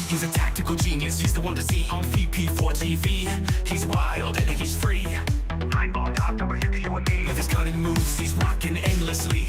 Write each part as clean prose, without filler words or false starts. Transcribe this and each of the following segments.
He's a tactical genius, he's the one to see on VP4TV. He's wild and he's free. Nine ball top number here to you and me. With his cunning moves, he's rocking endlessly.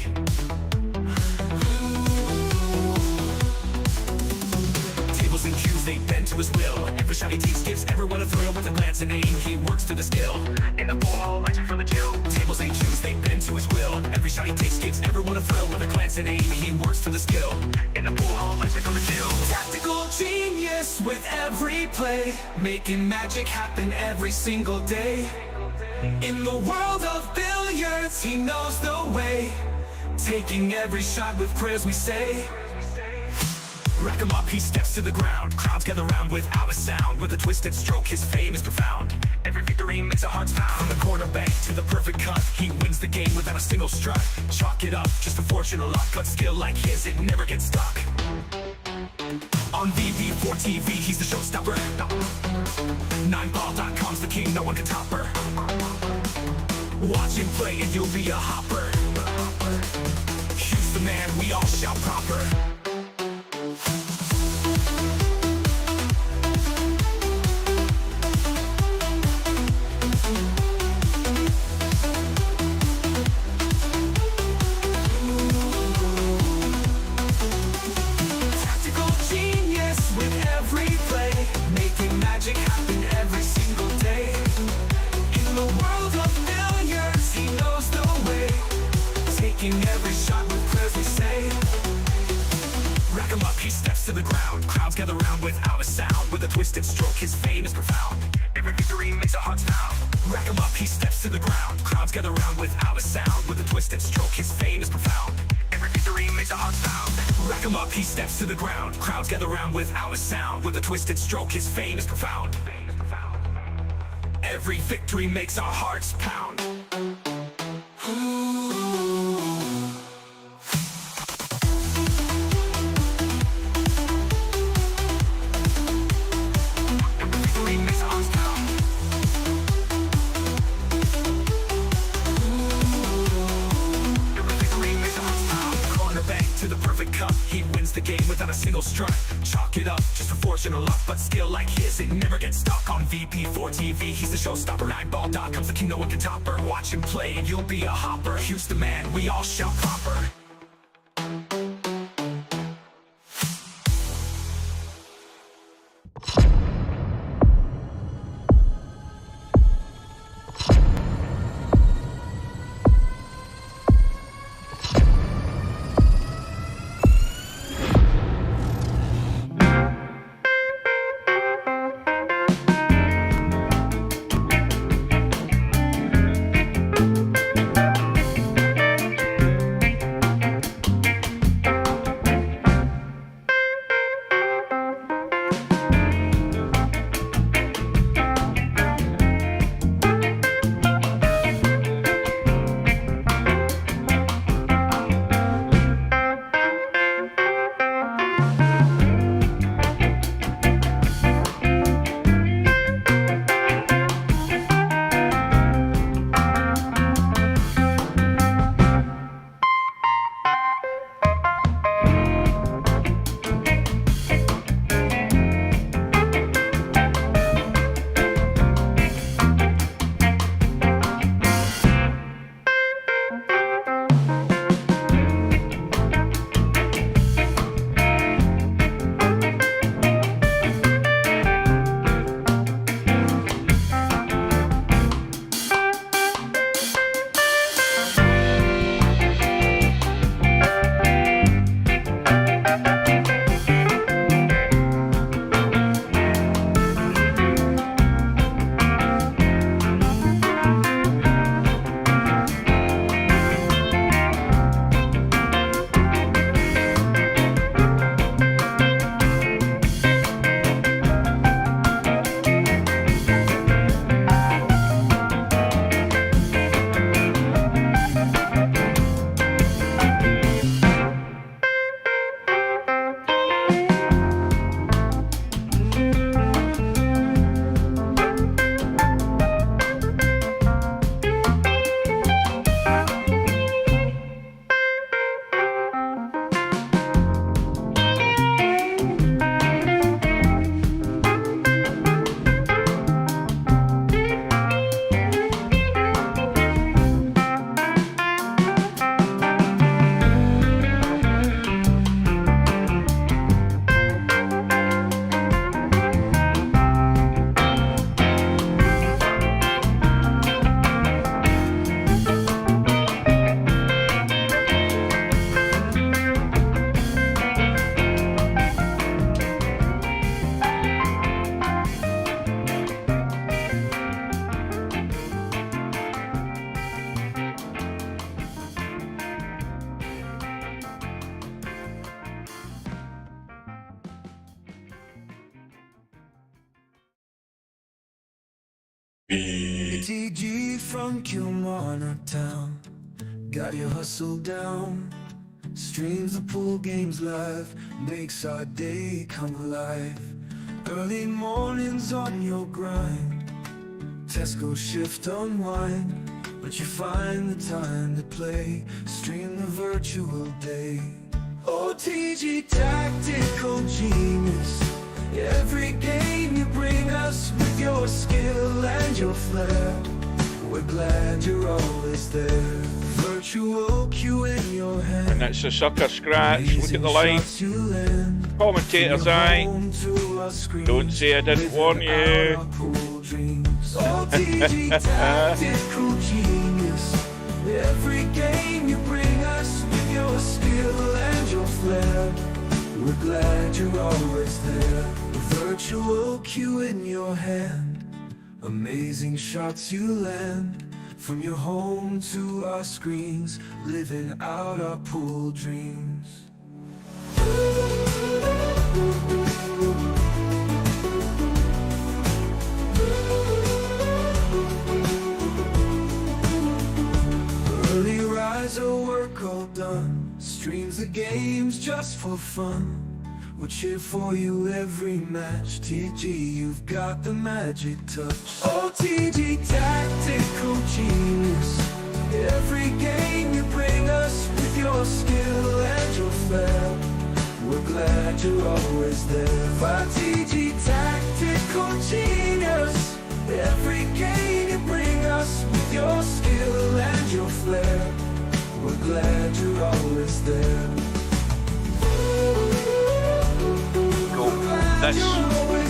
Tables and cues, they bend to his will. Every shot he takes gives everyone a thrill. With a glance and aim, he works to the skill. In the ball, legend from the chill. Tables and cues, they bend to his will. Every shot he takes gives everyone a thrill. With a glance and aim, he works to the skill. In the ball, legend from the chill. Tactical genius with every play, making magic happen every single day. In the world of billiards, he knows the way, taking every shot with prayers we say. Rack him up, he steps to the ground. Crowds gather round without a sound. With a twisted stroke, his fame is profound. Every victory makes our hearts pound. From the corner bank to the perfect cut, he wins the game without a single strut. Chalk it up, just a fortune or luck. But skill like his, it never gets stuck. On VP4TV, he's the showstopper. 9ball.com's the king, no one can top her. Watch him play and you'll be a hopper. He's the man, we all shout proper. Tactical genius with every play, making magic happen every single day. In the world of billiards, he knows the way, taking every shot with prayers we say. Rack him up, he steps to the ground. Crowds gather round without a sound. With a twisted stroke, his fame is profound. Every victory makes our hearts pound. Rack him up, he steps to the ground. Crowds gather round without a sound. With a twisted stroke, his fame is profound. Every victory makes our hearts pound. Rack him up, he steps to the ground. Crowds gather round without a sound. With a twisted stroke, his fame is profound. Every victory makes our hearts pound. To the perfect cup, he wins the game without a single strut. Chalk it up, just a fortune or luck. But skill like his, it never gets stuck. On VP4TV, he's the showstopper. 9ball.com's the king, no one can top her. Watch him play and you'll be a hopper. He's the man, we all shout proper. TG from Kilmarnock Town, got your hustle down. Streams the pool games live, makes our day come alive. Early mornings on your grind, Tesco shift unwind, but you find the time to play, stream the virtual day. OTG tactical genius, every game you bring us with your skill and your flair. We're glad you're always there. Virtual cue in your hand. And it's a sucker scratch. Look at the line. Commentator's eye. Don't say I didn't warn you. OTG tactical genius, every game you bring us with your skill and your flair. We're glad you're always there. Virtual cue in your hand, amazing shots you land. From your home to our screens, living out our pool dreams. Early riser, work all done, streams the games just for fun. We'll cheer for you every match. TG, you've got the magic touch. OTG tactical genius, every game you bring us with your skill and your flair. We're glad you're always there. TG tactical genius, every game you bring us with your skill and your flair. We're glad you're always there. This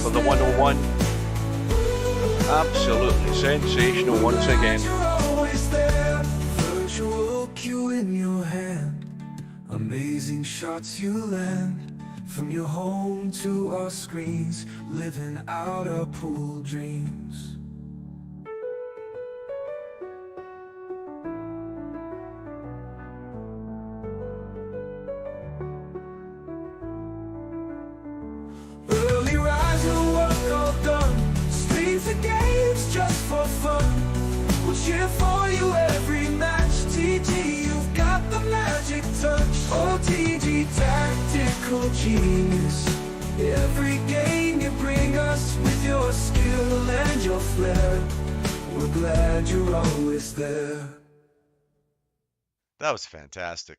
for the 101. Absolutely sensational once again. Virtual cue in your hand, amazing shots you land. From your home to our screens, living out our pool dreams. The games just for fun, we'll cheer for you every match. TG, you've got the magic touch. OTG tactical genius, every game you bring us with your skill and your flair. We're glad you're always there. That was fantastic.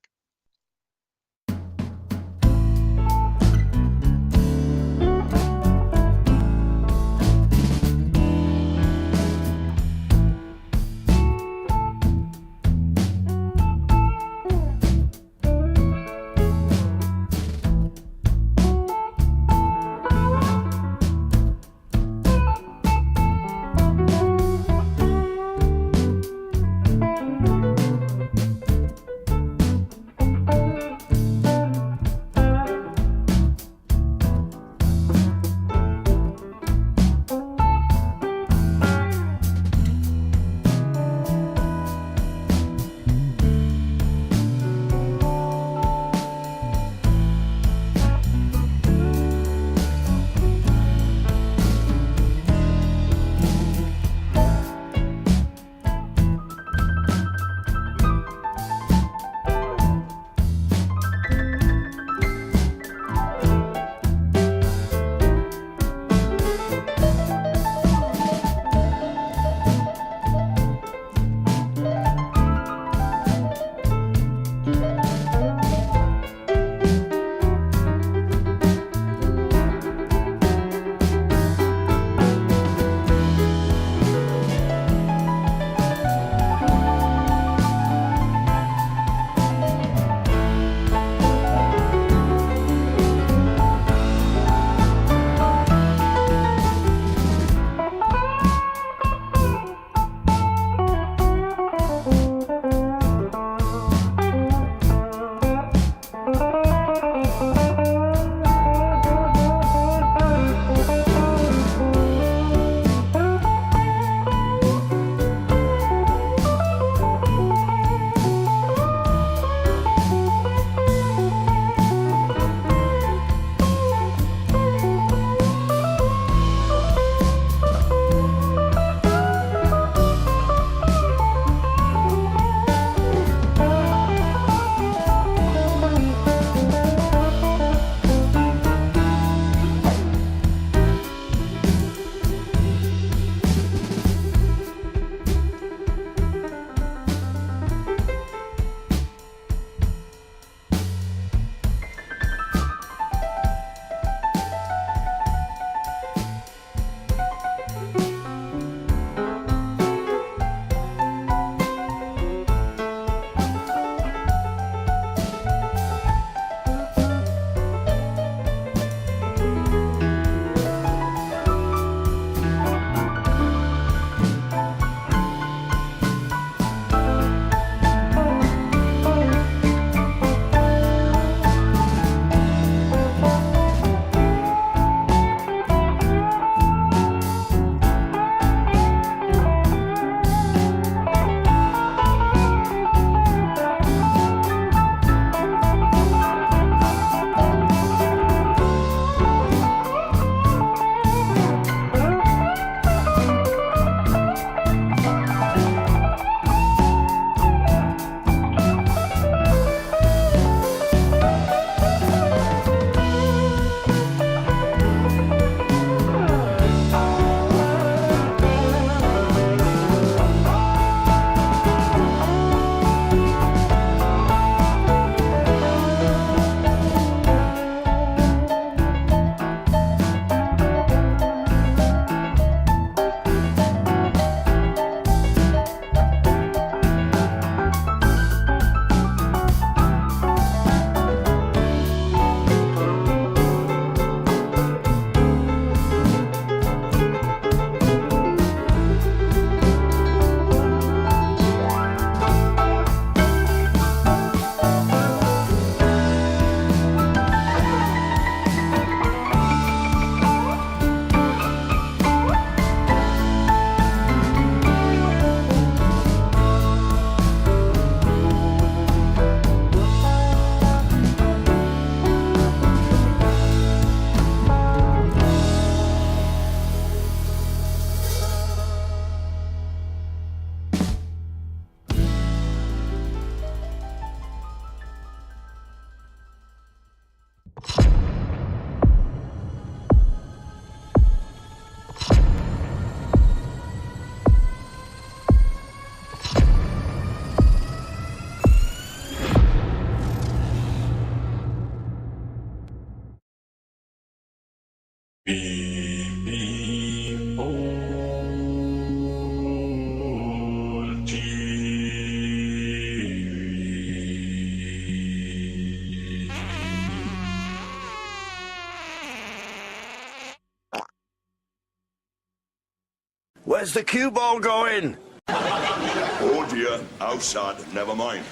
Where's the cue ball going? Oh dear, how sad, never mind.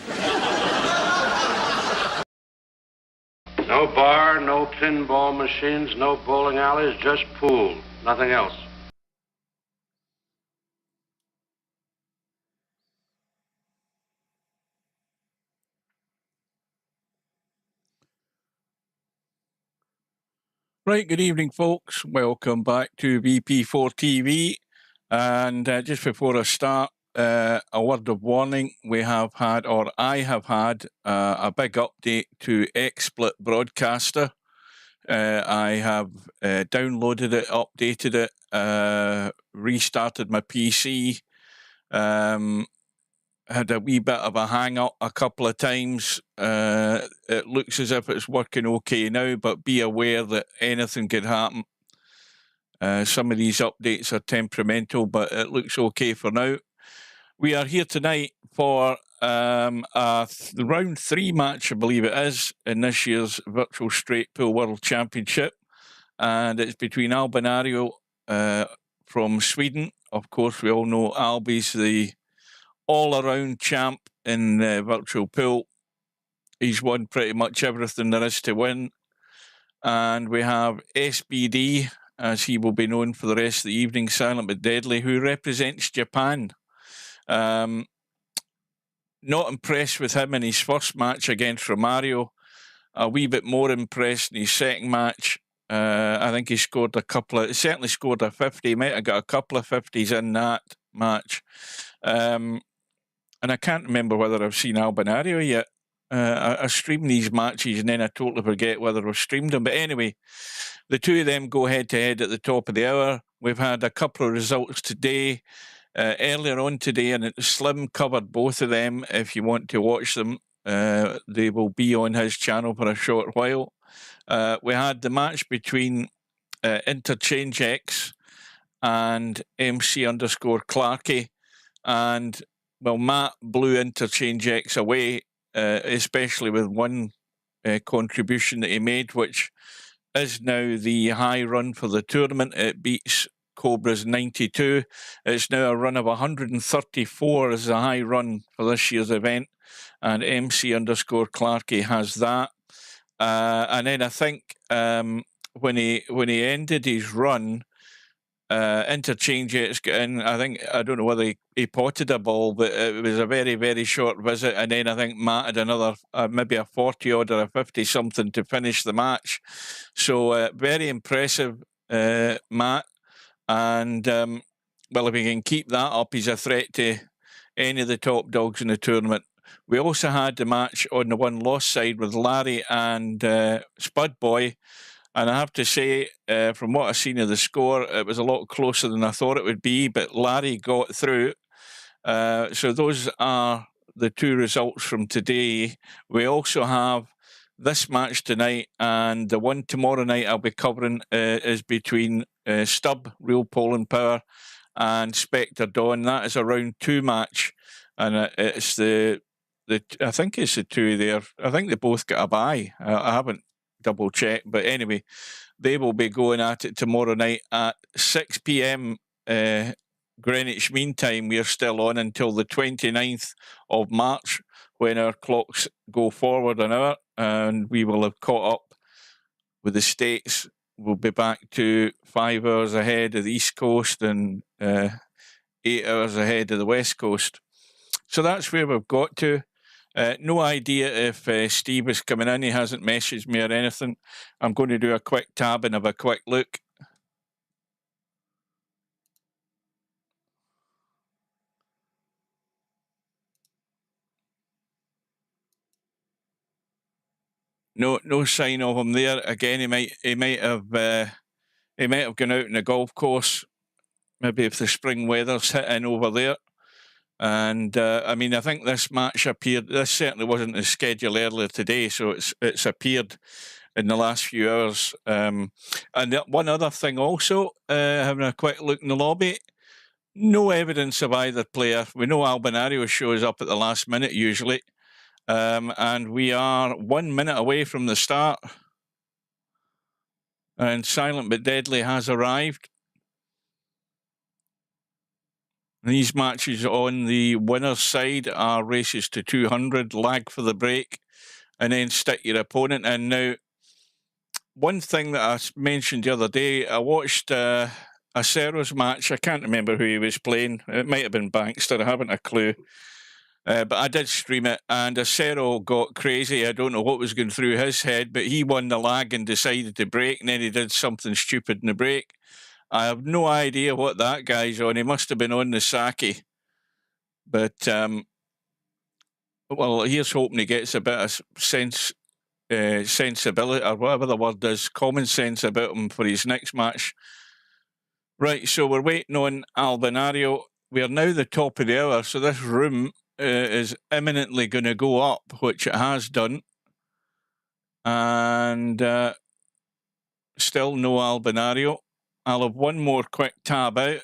No bar, no pinball machines, no bowling alleys, just pool. Nothing else. Right, good evening, folks. Welcome back to VP4TV. And just before I start, a word of warning. We have had, or I have had, a big update to XSplit Broadcaster. I have downloaded it, updated it, restarted my PC. Had a wee bit of a hang up a couple of times. It looks as if it's working okay now, but be aware that anything could happen. Some of these updates are temperamental, but it looks okay for now. We are here tonight for a round 3 match, I believe it is, in this year's Virtual Straight Pool World Championship. And it's between Albinario from Sweden. Of course, we all know Albi's the all-around champ in virtual pool. He's won pretty much everything there is to win. And we have SBD, as he will be known for the rest of the evening, Silent but Deadly, who represents Japan. Not impressed with him in his first match against Romario. A wee bit more impressed in his second match. I think he scored certainly scored a 50. He might have got a couple of 50s in that match. And I can't remember whether I've seen Albinario yet. I stream these matches and then I totally forget whether I've streamed them. But anyway, the two of them go head-to-head at the top of the hour. We've had a couple of results today, earlier on today, and Slim covered both of them. If you want to watch them, they will be on his channel for a short while. We had the match between Interchange X and MC_Clarky. And, well, Matt blew Interchange X away, especially with one contribution that he made, which is now the high run for the tournament. It beats Cobra's 92. It's now a run of 134 as a high run for this year's event. And MC_Clarky has that. And then I think when he ended his run, Interchange X got in. I don't know whether he potted a ball, but it was a very, very short visit. And then I think Matt had another, maybe a 40 odd or a 50 something to finish the match. So very impressive, Matt. And well, if he can keep that up, he's a threat to any of the top dogs in the tournament. We also had the match on the one-loss side with Larry and Spud Boy. And I have to say, from what I've seen of the score, it was a lot closer than I thought it would be, but Larry got through. So those are the two results from today. We also have this match tonight, and the one tomorrow night I'll be covering is between Stub, Real Poland Power, and Spectre Dawn. That is a round 2 match, and it's I think it's the two there. I think they both got a bye. I haven't double check, but anyway, they will be going at it tomorrow night at 6 p.m. Greenwich Mean Time. We are still on until the 29th of March, when our clocks go forward an hour, and we will have caught up with the States. We'll be back to 5 hours ahead of the East Coast and 8 hours ahead of the West Coast. So that's where we've got to. No idea if Steve is coming in. He hasn't messaged me or anything. I'm going to do a quick tab and have a quick look. No sign of him there. Again, he might have gone out on the golf course. Maybe if the spring weather's hitting over there. And I mean, I think this match appeared. This certainly wasn't the schedule earlier today, so it's appeared in the last few hours. And one other thing also, having a quick look in the lobby, no evidence of either player. We know Albinario shows up at the last minute usually, and we are 1 minute away from the start. And Silent but Deadly has arrived. These matches on the winner's side are races to 200, lag for the break, and then stick your opponent in. Now, one thing that I mentioned the other day, I watched Acero's match. I can't remember who he was playing. It might have been Bankster. I haven't a clue. But I did stream it, and Acero got crazy. I don't know what was going through his head, but he won the lag and decided to break, and then he did something stupid in the break. I have no idea what that guy's on. He must have been on the Saki. But, well, here's hoping he gets a bit of sensibility, or whatever the word is, common sense about him for his next match. Right, so we're waiting on Albinario. We are now the top of the hour, so this room is imminently going to go up, which it has done. And still no Albinario. I'll have one more quick tab out.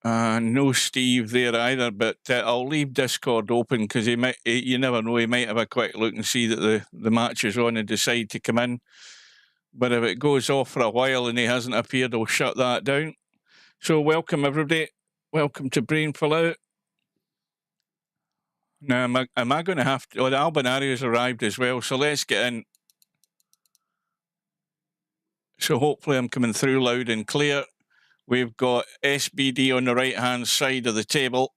No Steve there either, but I'll leave Discord open because you never know, he might have a quick look and see that the match is on and decide to come in. But if it goes off for a while and he hasn't appeared, I'll shut that down. So welcome everybody. Welcome to Brainful Out. Now, am I going to have to... Oh, the Albinario's arrived as well, so let's get in. So hopefully I'm coming through loud and clear. We've got SBD on the right-hand side of the table.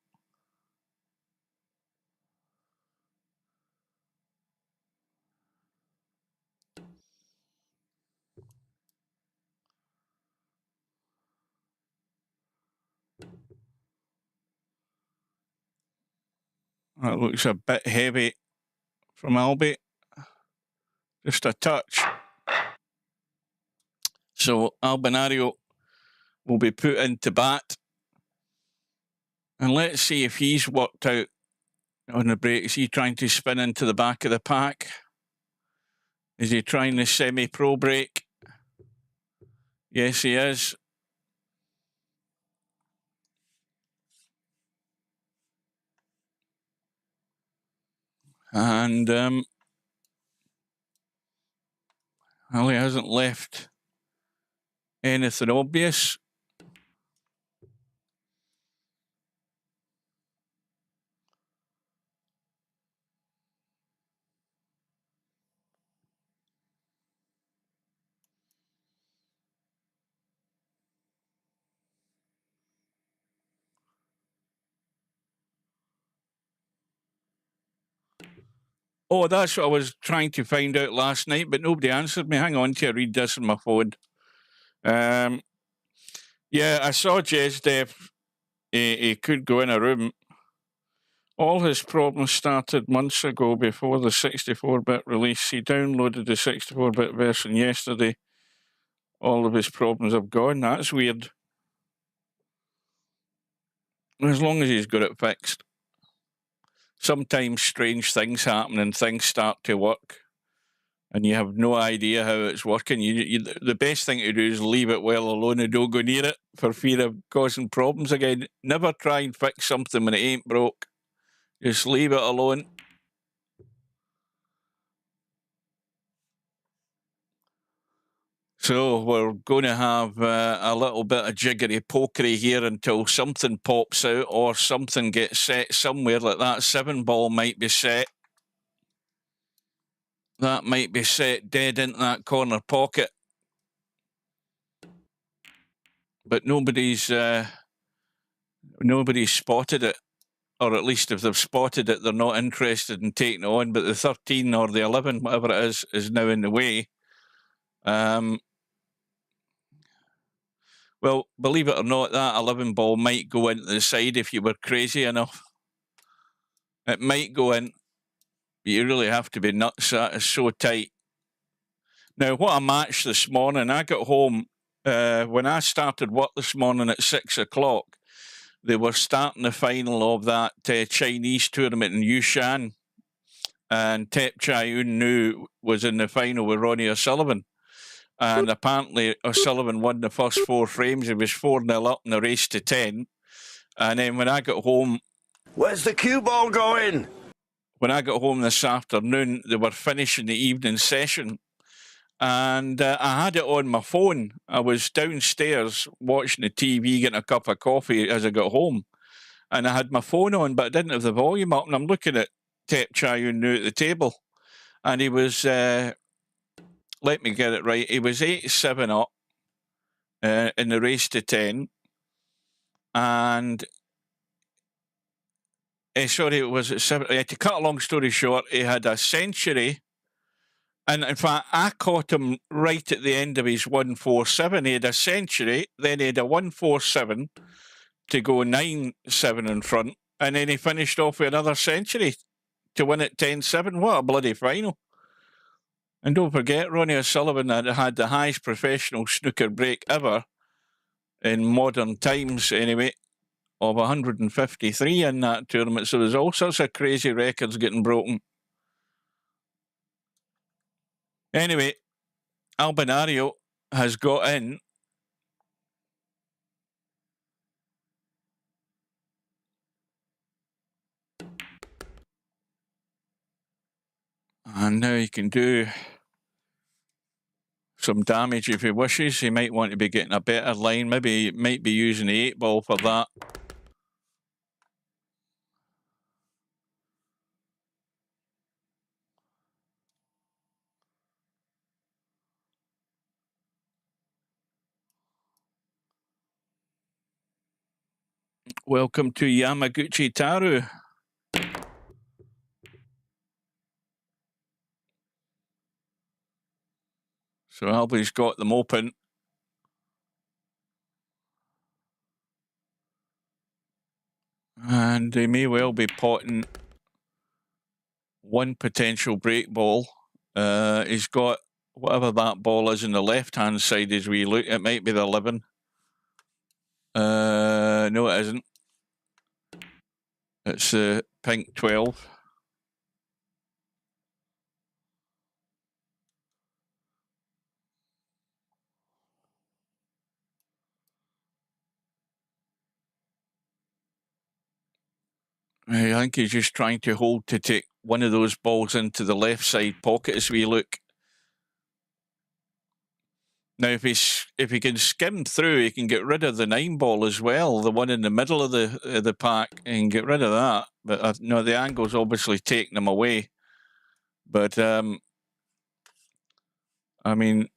That looks a bit heavy from Albi. Just a touch. So Albinario will be put into bat. And let's see if he's worked out on the break. Is he trying to spin into the back of the pack? Is he trying the semi-pro break? Yes, he is. And well, he hasn't left anything obvious. Oh, that's what I was trying to find out last night, but nobody answered me. Hang on till I read this on my phone. Yeah, I saw Jezdev. He could go in a room. All his problems started months ago before the 64-bit release. He downloaded the 64-bit version yesterday. All of his problems have gone. That's weird. As long as he's got it fixed. Sometimes strange things happen and things start to work and you have no idea how it's working. The best thing to do is leave it well alone and don't go near it for fear of causing problems again. Never try and fix something when it ain't broke. Just leave it alone. So we're going to have a little bit of jiggery pokery here until something pops out or something gets set somewhere, like that 7-ball might be set. That might be set dead into that corner pocket. But nobody's spotted it. Or at least if they've spotted it, they're not interested in taking it on. But the 13 or the 11, whatever it is now in the way. Well, believe it or not, that 11-ball might go into the side if you were crazy enough. It might go in. But you really have to be nuts. That is so tight. Now, what a match this morning. I got home, when I started work this morning at 6 o'clock, they were starting the final of that Chinese tournament in Yushan. And Tep Chai Un Nu was in the final with Ronnie O'Sullivan. And apparently O'Sullivan won the first 4 frames. He was 4-0 up in the race to 10. And then when I got home... Where's the cue ball going? When I got home this afternoon, they were finishing the evening session. And I had it on my phone. I was downstairs watching the TV, getting a cup of coffee as I got home. And I had my phone on, but I didn't have the volume up. And I'm looking at Tep Chayun now at the table. And he was, let me get it right, he was 8-7 up in the race to 10. And, sorry, it was at 7. To cut a long story short, he had a century. And in fact, I caught him right at the end of his 147. He had a century, then he had a 147 to go 9-7 in front, and then he finished off with another century to win at 10-7. What a bloody final. And don't forget, Ronnie O'Sullivan had the highest professional snooker break ever in modern times, anyway, of 153 in that tournament. So there's all sorts of crazy records getting broken. Anyway, Albinario has got in. And now he can do some damage if he wishes. He might want to be getting a better line. Maybe he might be using the 8-ball for that. Welcome to Yamaguchi Taru. So Albie's got them open. And they may well be potting one potential break ball. He's got whatever that ball is on the left-hand side as we look. It might be the 11. No, it isn't. It's the pink 12. I think he's just trying to hold to take one of those balls into the left side pocket as we look. Now, if he can skim through, he can get rid of the 9-ball as well, the one in the middle of the pack, and get rid of that. But no, the angle's obviously taking him away. But I mean,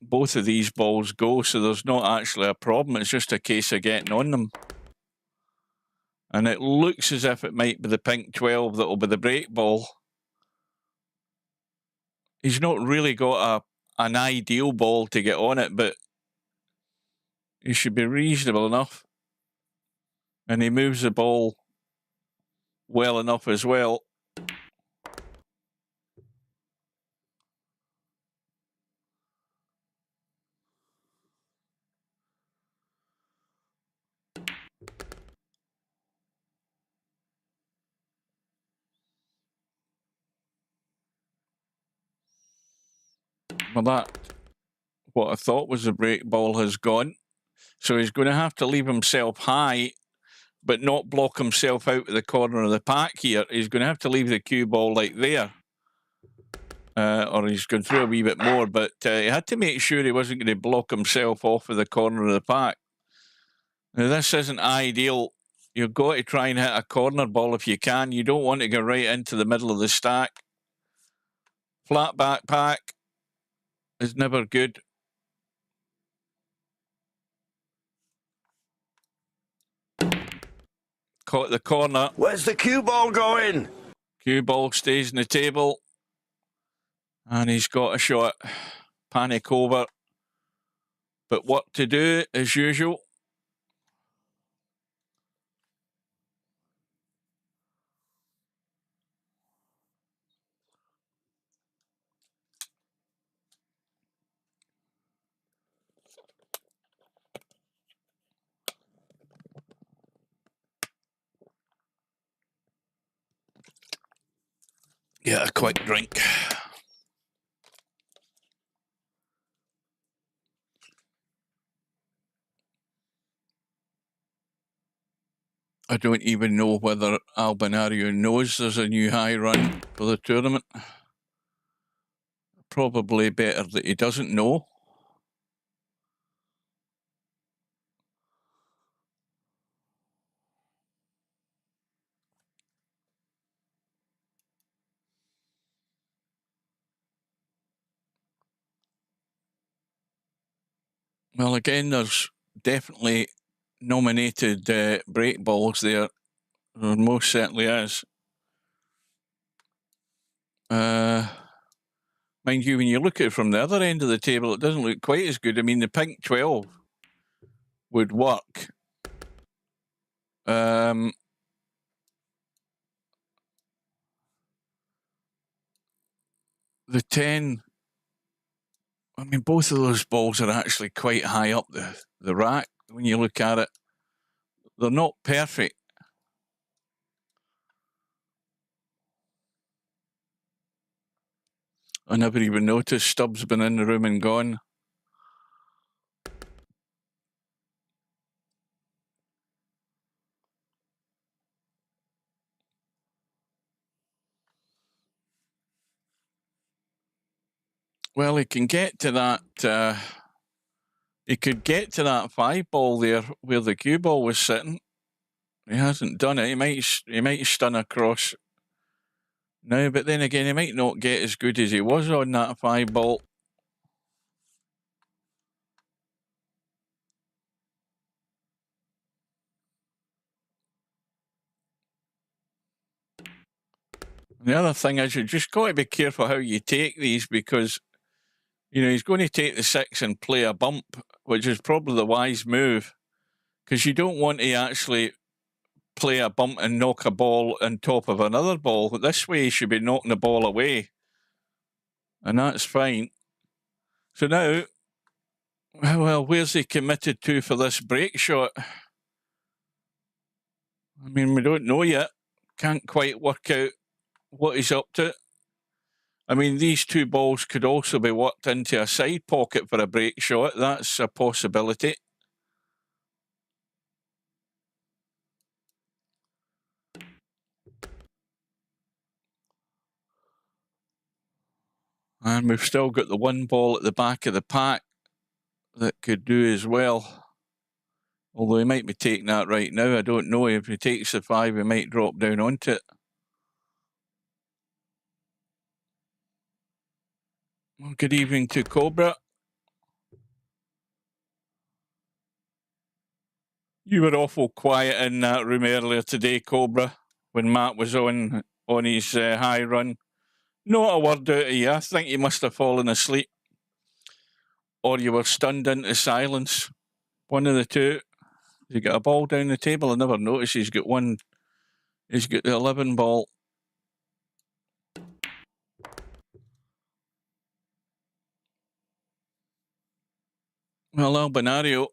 both of these balls go, so there's not actually a problem. It's just a case of getting on them. And it looks as if it might be the pink 12 that will be the break ball. He's not really got an ideal ball to get on it, but he should be reasonable enough. And he moves the ball well enough as well. Well, that, what I thought was the break ball, has gone. So he's going to have to leave himself high, but not block himself out of the corner of the pack here. He's going to have to leave the cue ball like there. Or he's going through a wee bit more, but he had to make sure he wasn't going to block himself off of the corner of the pack. Now, this isn't ideal. You've got to try and hit a corner ball if you can. You don't want to go right into the middle of the stack. Flat back pack is never good. Caught the corner. Where's the cue ball going? Cue ball stays on the table. And he's got a shot. Panic over. But what to do, as usual. Get a quick drink. I don't even know whether Albinario knows there's a new high run for the tournament. probably better that he doesn't know. Well, again, there's definitely nominated break balls there. There most certainly is. Mind you, when you look at it from the other end of the table, it doesn't look quite as good. I mean, the pink 12 would work. The 10, I mean, both of those balls are actually quite high up the rack when you look at it. They're not perfect. I never even noticed Stubbs been in the room and gone. Well, he can get to that. He could get to that 5 ball there where the cue ball was sitting. He hasn't done it. He might stun across now, but then again, he might not get as good as he was on that 5 ball. The other thing is, you just got to be careful how you take these, because you know he's going to take the 6 and play a bump, which is probably the wise move, because you don't want to actually play a bump and knock a ball on top of another ball. This way, he should be knocking the ball away, and that's fine. So now, well, where's he committed to for this break shot? I mean, we don't know yet. Can't quite work out what he's up to. I mean, these 2 balls could also be worked into a side pocket for a break shot. That's a possibility. And we've still got the 1 ball at the back of the pack that could do as well. Although he might be taking that right now. I don't know. If he takes the 5, he might drop down onto it. Well, good evening to Cobra. You were awful quiet in that room earlier today, Cobra, when Matt was on his high run. Not a word out of you. I think you must have fallen asleep, or you were stunned into silence. One of the two. He got a ball down the table. I never noticed he's got one. He's got the 11 ball. Well, Albinario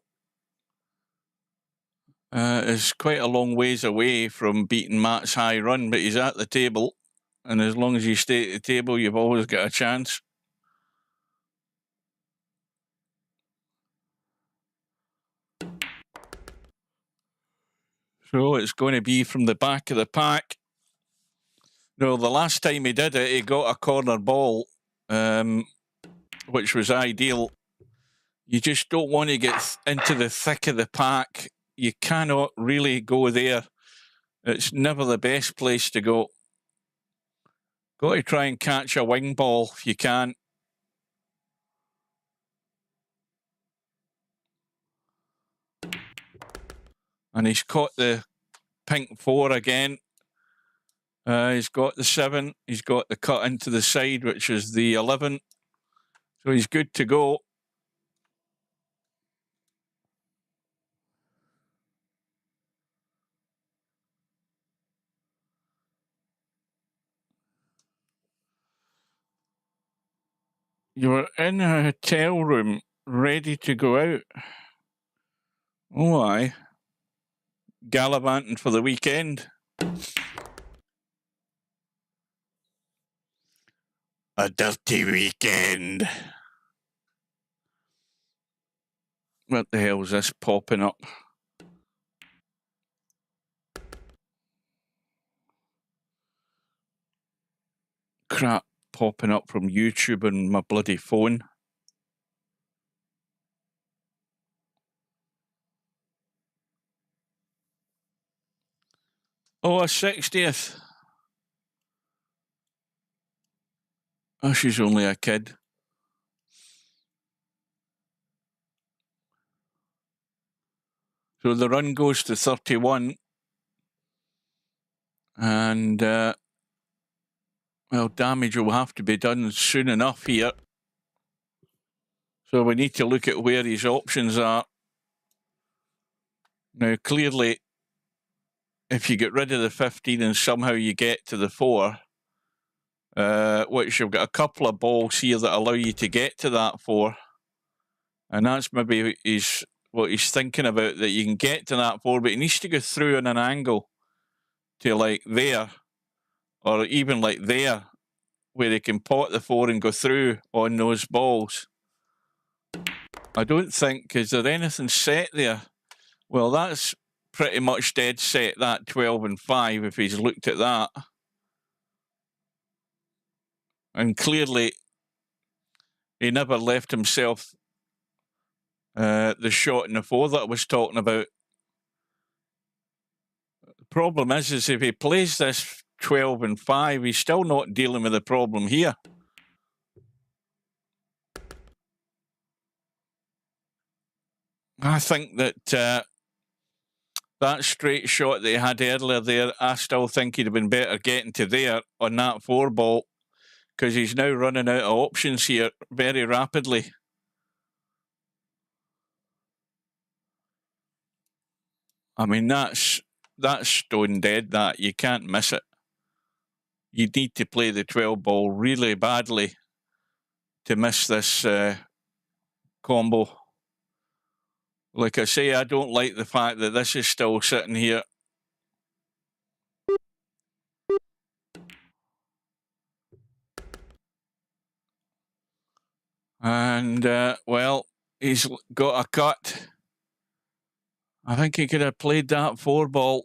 is quite a long ways away from beating Matt's high run, but he's at the table. And as long as you stay at the table, you've always got a chance. So it's going to be from the back of the pack. No, the last time he did it, he got a corner ball, which was ideal. You just don't want to get into the thick of the pack. You cannot really go there. It's never the best place to go. Got to try and catch a wing ball if you can. And he's caught the pink 4 again. He's got the 7. He's got the cut into the side, which is the 11. So he's good to go. You were in a hotel room, ready to go out. Oh, aye. Gallivanting for the weekend. A dirty weekend. What the hell is this popping up? Crap. popping up from YouTube on my bloody phone. Oh, a 60th. Oh, she's only a kid. So the run goes to 31. And, well, damage will have to be done soon enough here. So we need to look at where his options are. Now, clearly, if you get rid of the 15 and somehow you get to the 4, which you've got a couple of balls here that allow you to get to that 4. And that's maybe what he's thinking about, that you can get to that 4, but he needs to go through on an angle to like there, or even like there, where he can pot the 4 and go through on those balls. I don't think, is there anything set there? Well, that's pretty much dead set, that 12 and 5, if he's looked at that. And clearly, he never left himself the shot in the 4 that I was talking about. The problem is if he plays this 12 and 5, he's still not dealing with the problem here. I think that that straight shot that he had earlier there, I still think he'd have been better getting to there on that 4 ball, because he's now running out of options here very rapidly. I mean, that's stone dead, that. You can't miss it. You need to play the 12 ball really badly to miss this combo. Like I say, I don't like the fact that this is still sitting here. And, well, he's got a cut. I think he could have played that 4 ball.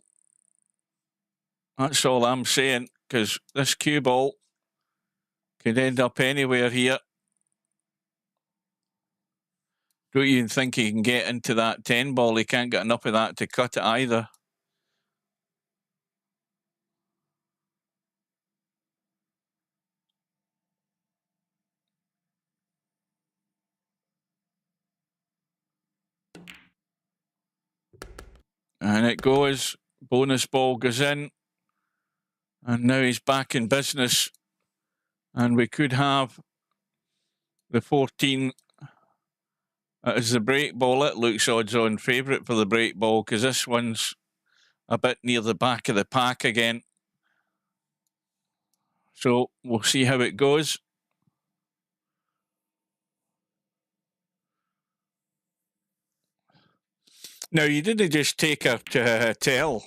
That's all I'm saying, because this cue ball could end up anywhere here. Don't even think he can get into that 10 ball. He can't get enough of that to cut it either. And it goes. Bonus ball goes in. And now he's back in business. And we could have the 14 as the break ball. It looks odds-on favourite for the break ball, because this one's a bit near the back of the pack again. So we'll see how it goes. Now, you didn't just take her to a hotel.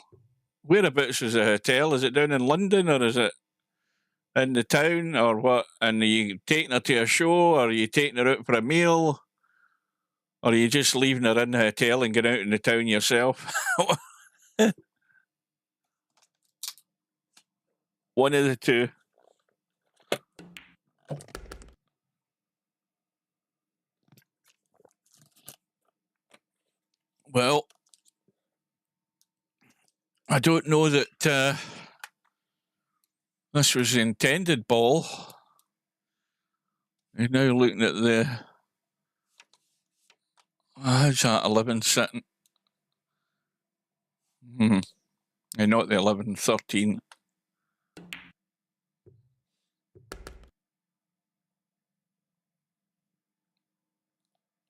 Whereabouts is the hotel? Is it down in London, or is it in the town, or what? And are you taking her to a show, or are you taking her out for a meal? Or are you just leaving her in the hotel and getting out in the town yourself? One of the two. Well, I don't know that this was the intended ball. You're now looking at the... how's that 11 sitting? And not the 11, 13.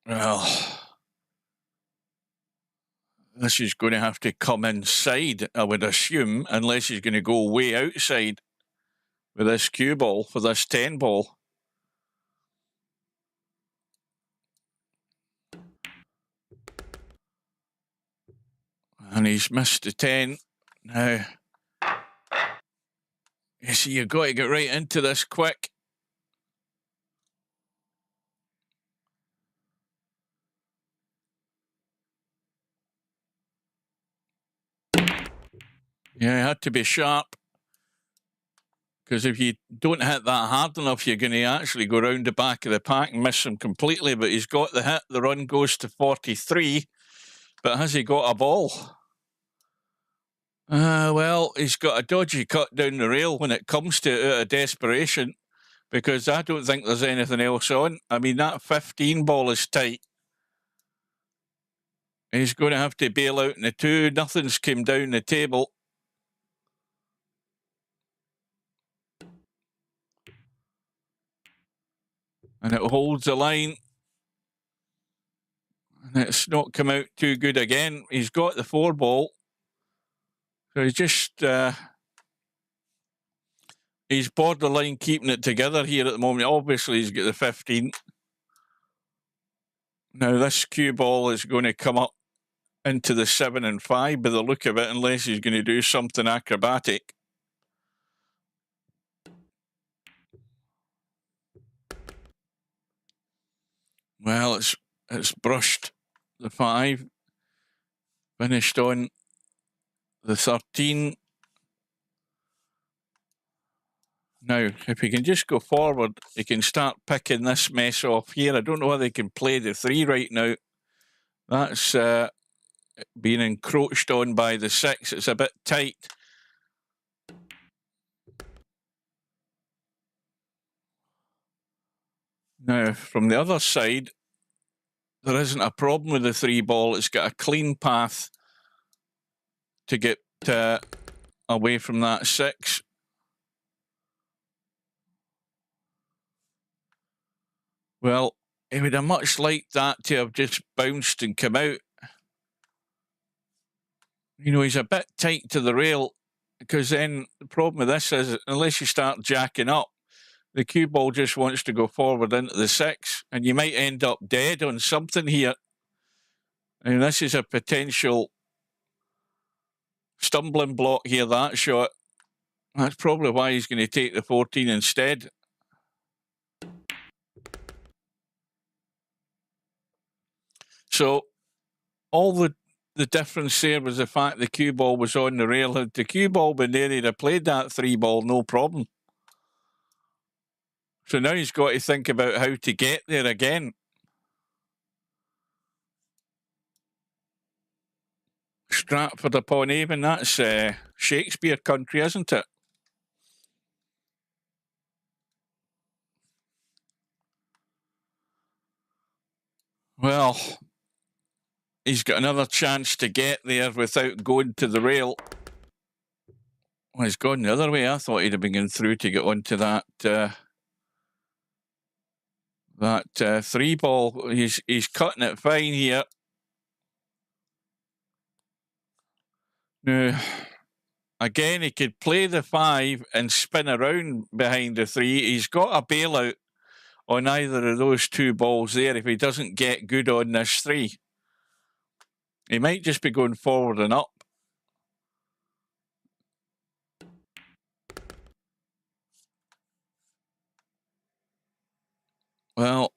Well, this is going to have to come inside, I would assume, unless he's going to go way outside with this cue ball for this 10 ball. And he's missed the 10. Now, you see, you've got to get right into this quick. Yeah, he had to be sharp, Because if you don't hit that hard enough, you're going to actually go round the back of the pack and miss him completely. But he's got the hit. The run goes to 43. But has he got a ball? Well, he's got a dodgy cut down the rail when it comes to it out of desperation, because I don't think there's anything else on. I mean, that 15 ball is tight. He's going to have to bail out in the 2. Nothing's came down the table. And it holds the line. And it's not come out too good again. He's got the 4 ball. So he's just... he's borderline keeping it together here at the moment. Obviously, he's got the 15. Now, this cue ball is going to come up into the 7 and 5 by the look of it, unless he's going to do something acrobatic. Well, it's brushed the 5, finished on the 13. Now, if he can just go forward, he can start picking this mess off here. I don't know whether he can play the 3 right now. That's being encroached on by the 6. It's a bit tight. Now, from the other side, there isn't a problem with the 3 ball. It's got a clean path to get away from that 6. Well, he would have much liked that to have just bounced and come out. You know, he's a bit tight to the rail, because then the problem with this is, unless you start jacking up, the cue ball just wants to go forward into the 6, and you might end up dead on something here. And this is a potential stumbling block here, that shot. That's probably why he's going to take the 14 instead. So all the difference there was the fact the cue ball was on the rail. Had the cue ball been there, he'd have played that 3 ball, no problem. So now he's got to think about how to get there again. Stratford upon Avon, that's Shakespeare country, isn't it? Well, he's got another chance to get there without going to the rail. Well, he's gone the other way. I thought he'd have been going through to get onto that 3 ball. He's cutting it fine here. Now, again, he could play the 5 and spin around behind the 3. He's got a bailout on either of those 2 balls there if he doesn't get good on this 3. He might just be going forward and up. Well,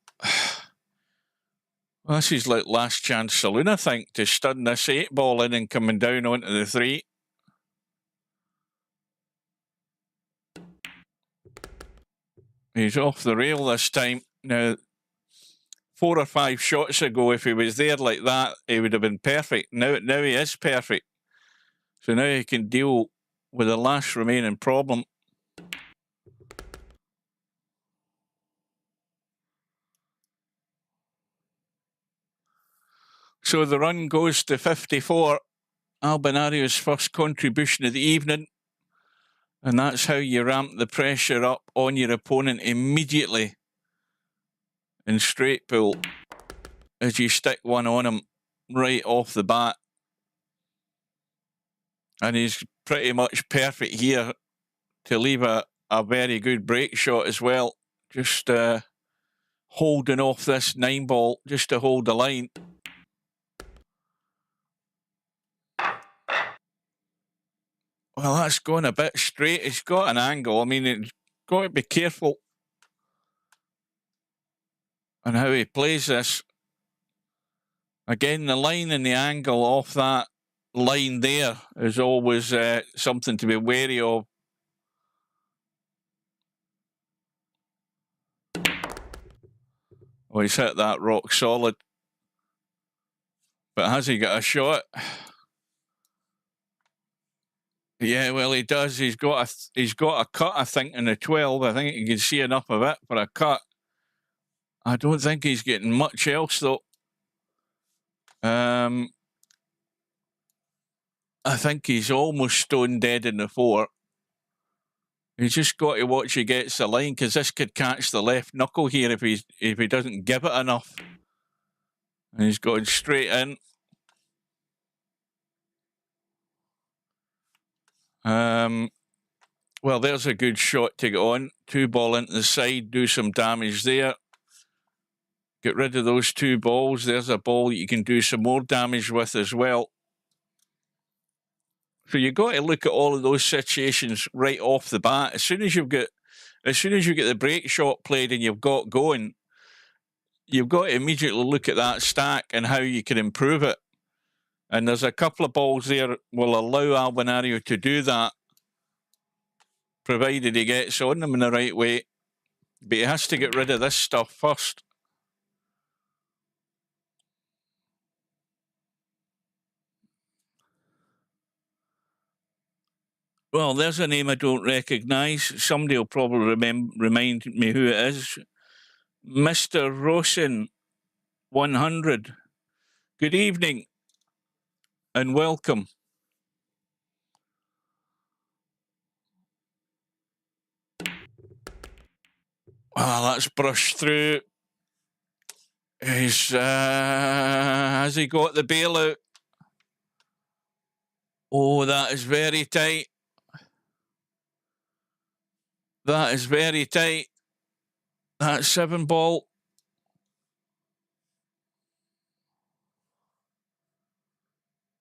this is like last chance saloon, I think, to stun this 8 ball in and coming down onto the 3. He's off the rail this time. Now, 4 or 5 shots ago, if he was there like that, he would have been perfect. Now he is perfect. So now he can deal with the last remaining problem. So the run goes to 54. Albinario's first contribution of the evening. And that's how you ramp the pressure up on your opponent immediately in straight pull, as you stick one on him right off the bat. And he's pretty much perfect here to leave a very good break shot as well. Just holding off this 9 ball just to hold the line. Well, that's gone a bit straight. It's got an angle. I mean, it's got to be careful on how he plays this. Again, the line and the angle off that line there is always something to be wary of. Oh, he's hit that rock solid. But has he got a shot? Yeah, well, he does. He's got a cut, I think, in the 12. I think you can see enough of it for a cut. I don't think he's getting much else, though. I think he's almost stone dead in the 4. He's just got to watch he gets the line, because this could catch the left knuckle here if he doesn't give it enough. And he's going straight in. Well, there's a good shot to get on. 2 ball into the side, do some damage there. Get rid of those 2 balls. There's a ball you can do some more damage with as well. So you got to look at all of those situations right off the bat. As soon as you get the break shot played and you've got going, you've got to immediately look at that stack and how you can improve it. And there's a couple of balls there will allow Albinario to do that, provided he gets on them in the right way. But he has to get rid of this stuff first. Well, there's a name I don't recognise. Somebody will probably remind me who it is. Mr. Rosen, 100. Good evening and welcome. Well, that's brushed through. Has he got the bailout? Oh, that is very tight. That is very tight. That 7 ball.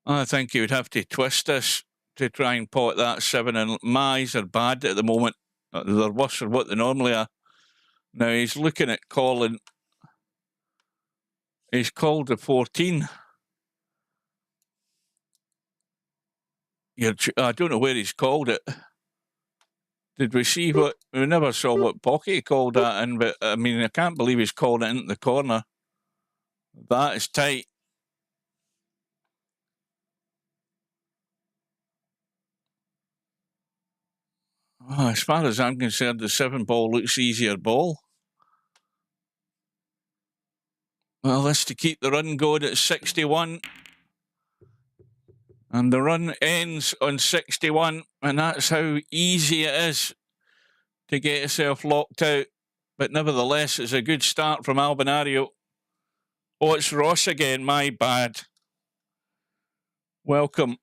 I think he would have to twist this to try and pot that 7, and my eyes are bad at the moment. They're worse than what they normally are. Now he's looking at calling. He's called the 14. I don't know where he's called it. Did we see what? We never saw what pocket he called that in, but I mean, I can't believe he's called it into the corner. That is tight. Oh, as far as I'm concerned, the 7 ball looks easier ball. Well, that's to keep the run going at 61. And the run ends on 61, and that's how easy it is to get yourself locked out. But nevertheless, it's a good start from Albinario. Oh, it's Ross again, my bad. Welcome.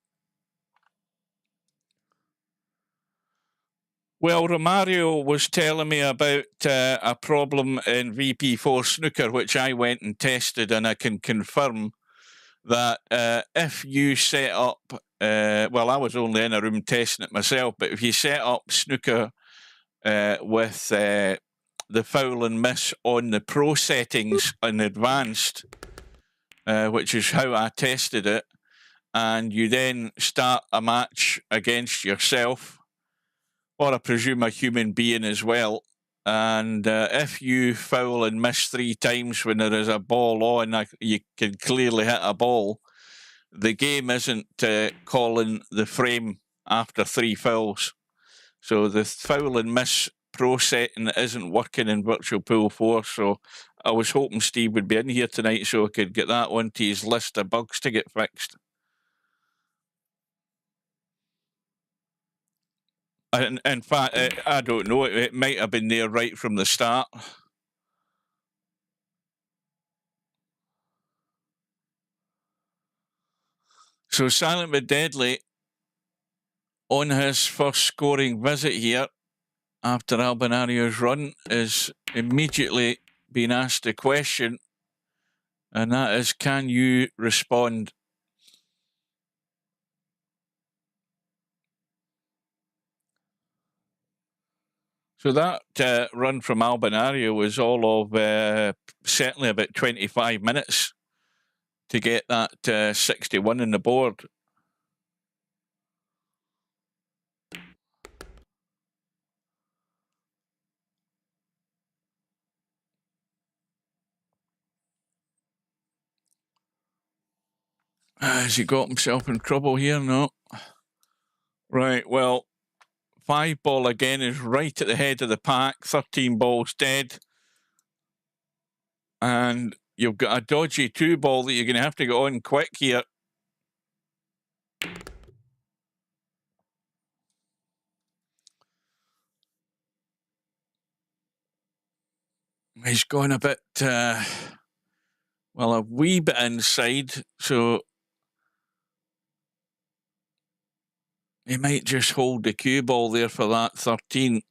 Well, Romario was telling me about a problem in VP4 snooker, which I went and tested, and I can confirm that if you set up, well, I was only in a room testing it myself, but if you set up snooker with the foul and miss on the pro settings in advanced, which is how I tested it, and you then start a match against yourself, or I presume a human being as well, and if you foul and miss 3 times when there is a ball on, you can clearly hit a ball, the game isn't calling the frame after 3 fouls. So the foul and miss pro setting isn't working in Virtual Pool 4, so I was hoping Steve would be in here tonight so I could get that onto his list of bugs to get fixed. And in fact, I don't know, it might have been there right from the start. So Silent but Deadly on his first scoring visit here after Albinario's run is immediately being asked a question, and that is, can you respond? So that run from Albinario was all of certainly about 25 minutes to get that 61 in the board. Has he got himself in trouble here? No. Right, well, 5 ball again is right at the head of the pack. 13 balls dead. And you've got a dodgy 2 ball that you're going to have to get on quick here. He's gone a bit, well, a wee bit inside, so he might just hold the cue ball there for that 13.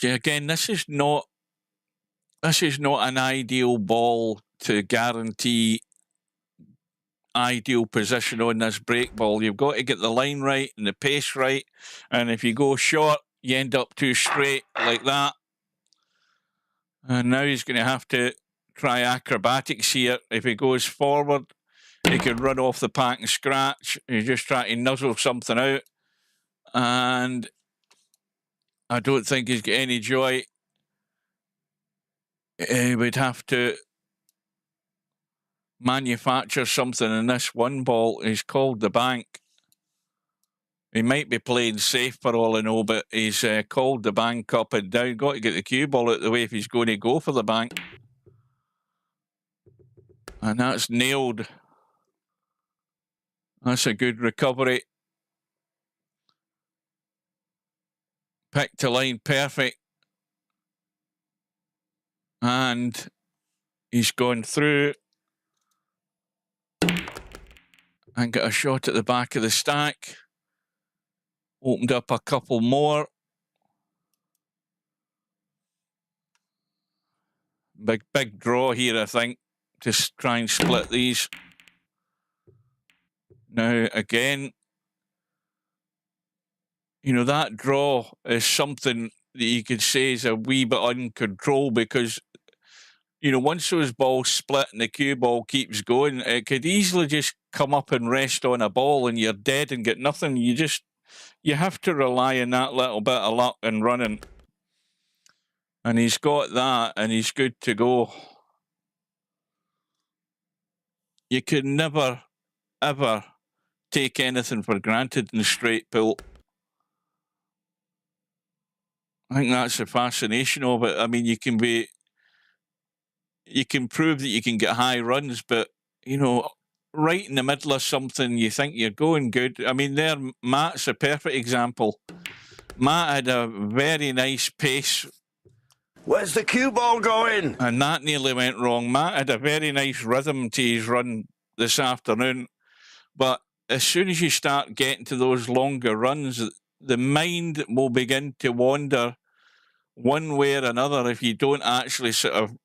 Yeah, again, this is not an ideal ball to guarantee ideal position on this break ball. You've got to get the line right and the pace right, and if you go short, you end up too straight like that. And now he's going to have to try acrobatics here. If he goes forward, he could run off the pack and scratch. He's just trying to nuzzle something out, and I don't think he's got any joy. He would have to manufacture something in this 1 ball. He's called the bank. He might be playing safe for all I know, but he's called the bank up and down. Got to get the cue ball out of the way if he's going to go for the bank. And that's nailed. That's a good recovery. Picked a line perfect. And he's gone through and got a shot at the back of the stack. Opened up a couple more. Big draw here, I think, to try and split these. Now, again, you know, that draw is something that you could say is a wee bit uncontrolled because, you know, once those balls split and the cue ball keeps going, it could easily just come up and rest on a ball and you're dead and get nothing. You have to rely on that little bit of luck and running. And he's got that and he's good to go. You can never, ever take anything for granted in straight pool. I think that's the fascination of it. I mean, you can prove that you can get high runs, but, you know, right in the middle of something, you think you're going good. I mean, there, Matt's a perfect example. Matt had a very nice pace. Where's the cue ball going? And that nearly went wrong. Matt had a very nice rhythm to his run this afternoon. But as soon as you start getting to those longer runs, the mind will begin to wander one way or another if you don't actually sort of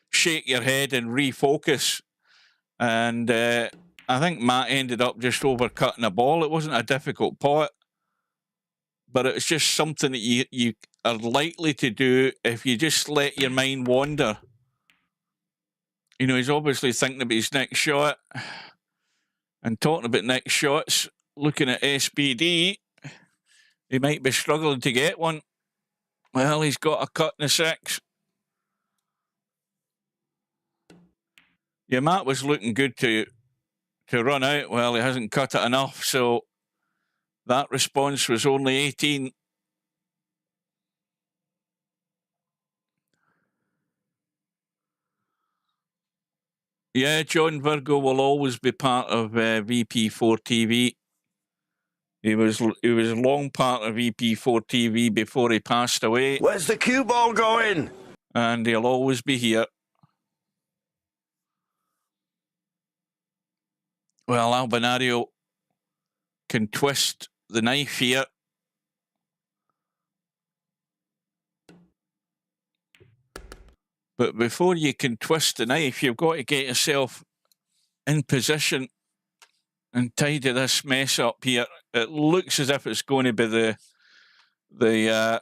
shake your head and refocus. And I think Matt ended up just overcutting a ball. It wasn't a difficult pot, but it's just something that you are likely to do if you just let your mind wander. You know, he's obviously thinking about his next shot. And talking about next shots, looking at SPD, he might be struggling to get one. Well, he's got a cut in the 6. Yeah, Matt was looking good to run out. Well, he hasn't cut it enough, so that response was only 18. Yeah, John Virgo will always be part of VP4TV. He was a long part of VP4TV before he passed away. Where's the cue ball going? And he'll always be here. Well, Albinario can twist the knife here. But before you can twist the knife, you've got to get yourself in position and tidy this mess up here. It looks as if it's going to be the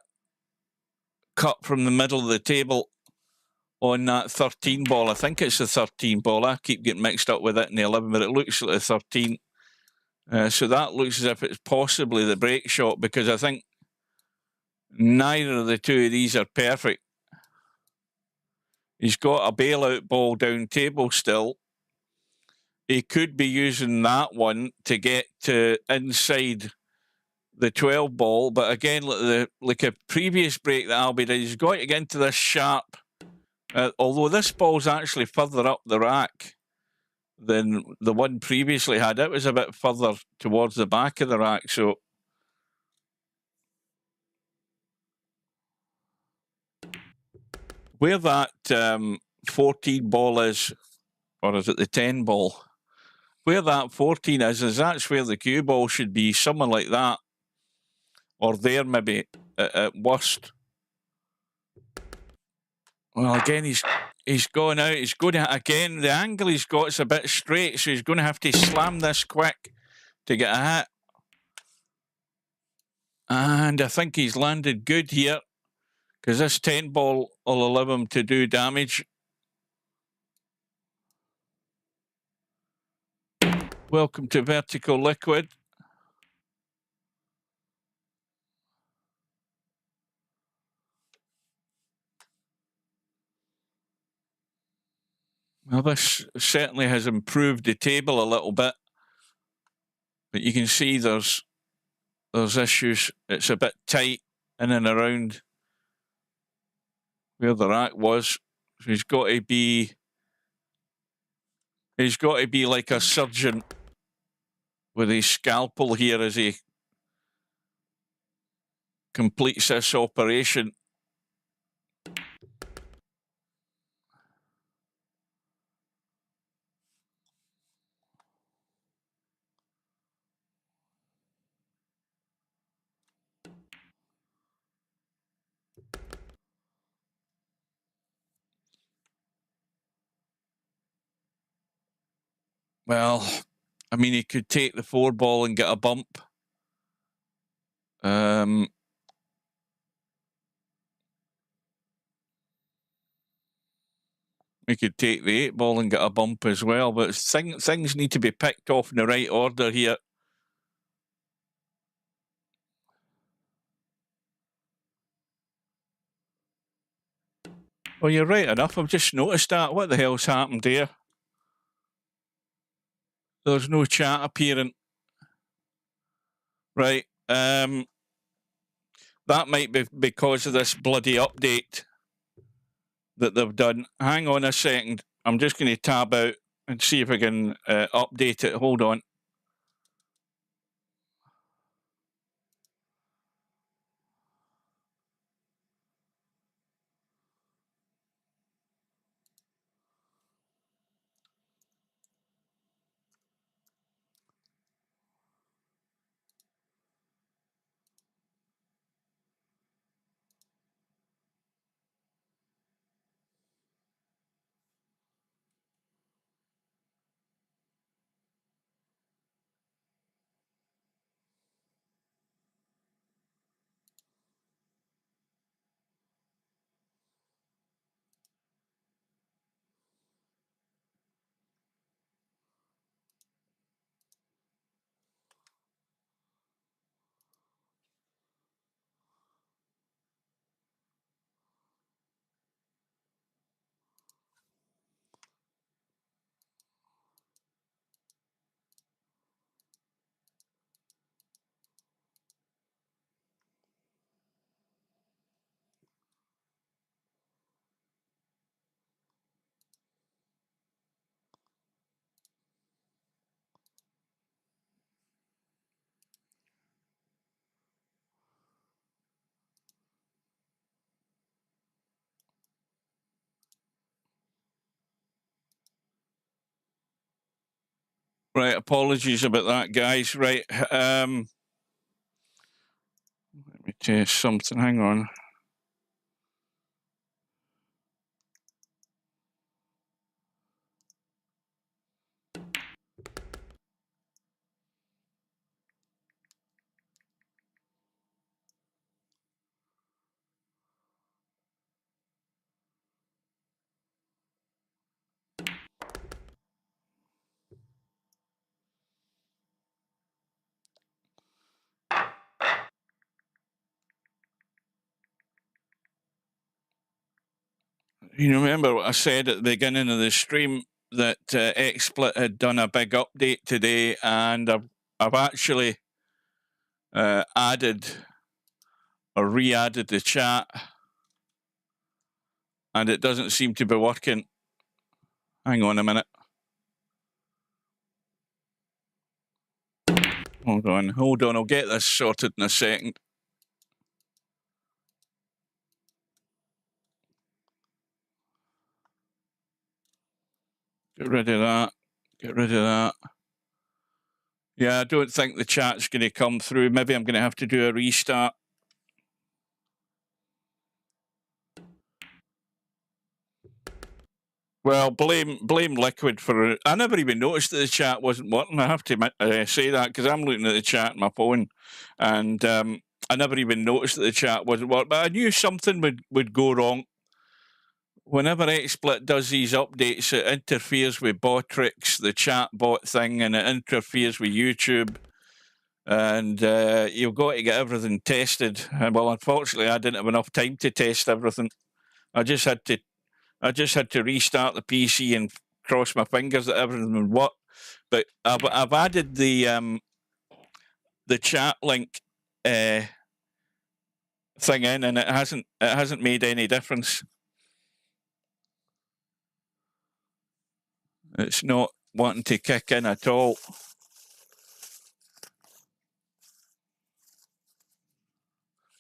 cut from the middle of the table on that 13 ball. I think it's the 13 ball. I keep getting mixed up with it in the 11, but it looks like the 13. So that looks as if it's possibly the break shot, because I think Neither of the two of these are perfect. He's got a bailout ball down table still. He could be using that one to get to inside the 12 ball, but again, like a previous break that Albie did, he's got to get into this sharp. Although this ball's actually further up the rack than the one previously had. It was a bit further towards the back of the rack, so where that 14 ball is, or is it the 10 ball? Where that 14 is that's where the cue ball should be, somewhere like that. Or there maybe, at worst. Well, again, he's going out. He's going to, again, the angle he's got is a bit straight, so he's going to have to slam this quick to get a hit. And I think he's landed good here, because this 10 ball will allow him to do damage. Welcome to Vertical Liquid. Well, this certainly has improved the table a little bit, but you can see there's issues. It's a bit tight in and around where the rack was. So he's got to be like a surgeon with his scalpel here as he completes this operation. Well, I mean, he could take the 4 ball and get a bump. He could take the 8 ball and get a bump as well, but things need to be picked off in the right order here. Well, you're right enough. I've just noticed that. What the hell's happened here? There's no chat appearing. Right. That might be because of this bloody update that they've done. Hang on a second. I'm just going to tab out and see if I can update it. Hold on. Right, apologies about that, guys. Right, let me test something. Hang on. You remember what I said at the beginning of the stream, that XSplit had done a big update today, and I've actually added or re-added the chat, and it doesn't seem to be working. Hang on a minute. Hold on. I'll get this sorted in a second. Get rid of that. Get rid of that. Yeah, I don't think the chat's going to come through. Maybe I'm going to have to do a restart. Well, blame Liquid for it. I never even noticed that the chat wasn't working. I have to say that, because I'm looking at the chat on my phone, and I never even noticed that the chat wasn't working. But I knew something would go wrong. Whenever XSplit does these updates, it interferes with Botrix, the chat bot thing, and it interferes with YouTube. And you've got to get everything tested. Well, unfortunately, I didn't have enough time to test everything. I just had to restart the PC and cross my fingers that everything would work. But I've added the chat link thing in, and it hasn't made any difference. It's not wanting to kick in at all.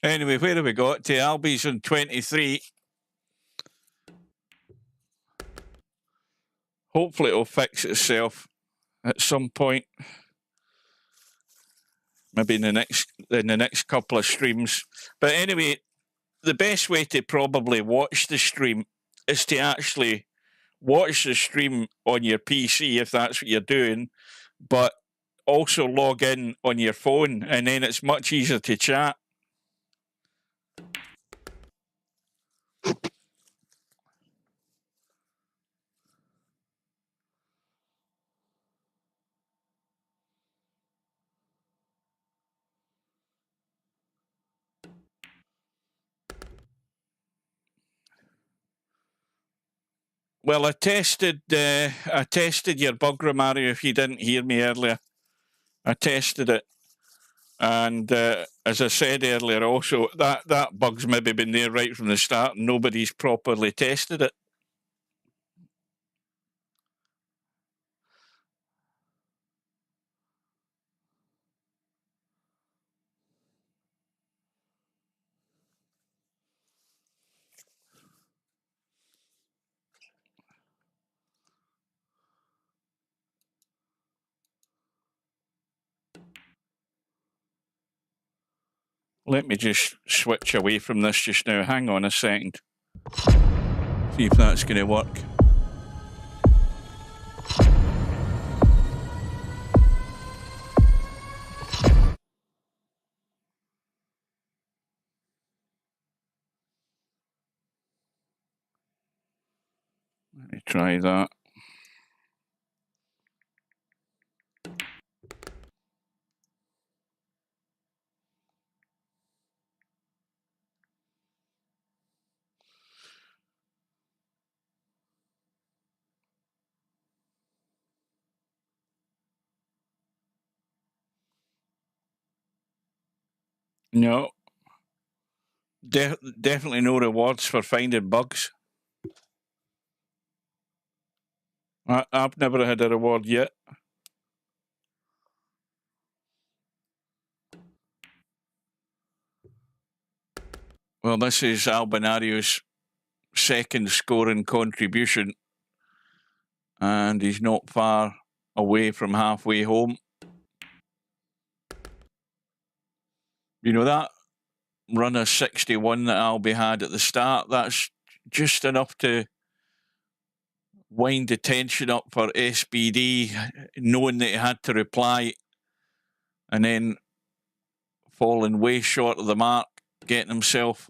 Anyway, where have we got to? Albi's on 23. Hopefully it'll fix itself at some point. Maybe in the next couple of streams. But anyway, the best way to probably watch the stream is to actually watch the stream on your PC, if that's what you're doing, but also log in on your phone, and then it's much easier to chat. Well, I tested your bug, Romario, if you didn't hear me earlier. I tested it. And as I said earlier, also, that bug's maybe been there right from the start, and nobody's properly tested it. Let me just switch away from this just now. Hang on a second. See if that's going to work. Let me try that. No. Definitely no rewards for finding bugs. I've never had a reward yet. Well, this is Albinario's second scoring contribution, and he's not far away from halfway home. You know, that run of 61 that Albi had at the start, that's just enough to wind the tension up for SBD, knowing that he had to reply, and then falling way short of the mark, getting himself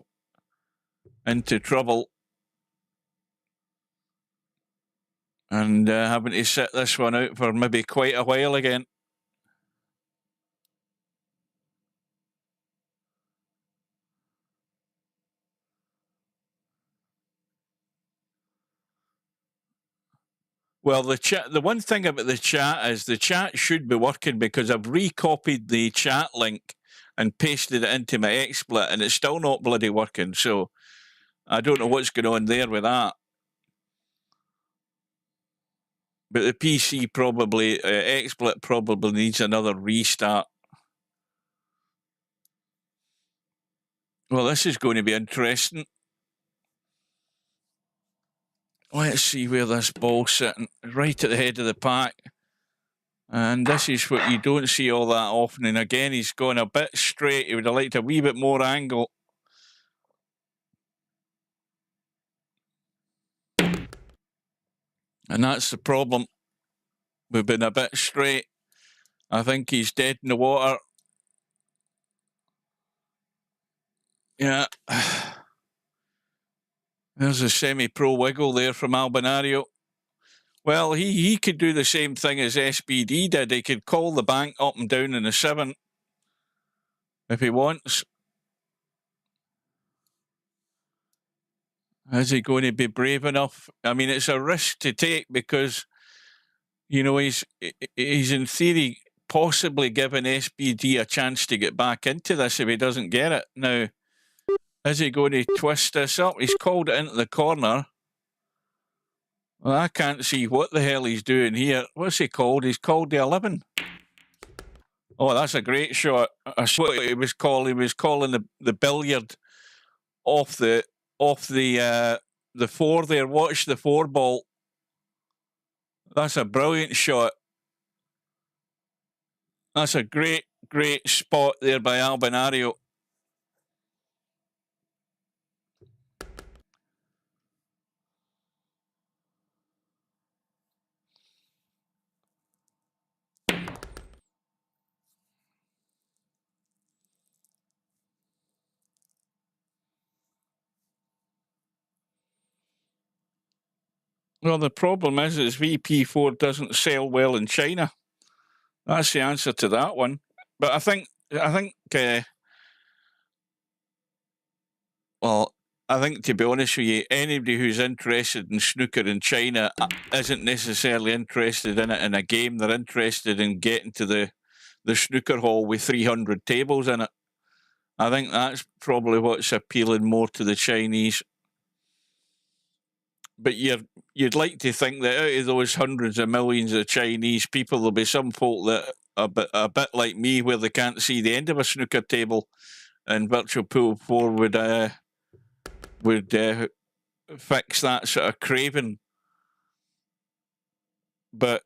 into trouble, and having to sit this one out for maybe quite a while again. Well, the one thing about the chat is the chat should be working because I've recopied the chat link and pasted it into my XSplit and it's still not bloody working. So I don't know what's going on there with that. But the PC probably, XSplit probably needs another restart. Well, this is going to be interesting. Let's see where this ball's sitting. Right at the head of the pack. And this is what you don't see all that often. And again, he's gone a bit straight. He would have liked a wee bit more angle. And that's the problem. We've been a bit straight. I think he's dead in the water. Yeah. There's a semi-pro wiggle there from Albinario. Well, he could do the same thing as SBD did. He could call the bank up and down in the 7 if he wants. Is he going to be brave enough? I mean, it's a risk to take because, you know, he's in theory possibly giving SBD a chance to get back into this if he doesn't get it. Now, is he going to twist this up? He's called it into the corner. Well, I can't see what the hell he's doing here. What's he called? He's called the 11. Oh, that's a great shot. I saw what he was calling. He was calling the billiard off the 4 there. Watch the 4 ball. That's a brilliant shot. That's a great spot there by Albinario. Well, the problem is VP4 doesn't sell well in China. That's the answer to that one. But I think to be honest with you, anybody who's interested in snooker in China isn't necessarily interested in it in a game. They're interested in getting to the snooker hall with 300 tables in it. I think that's probably what's appealing more to the Chinese. But you'd like to think that out of those hundreds of millions of Chinese people, there'll be some folk that are a bit like me, where they can't see the end of a snooker table, and Virtual Pool 4 would fix that sort of craving. But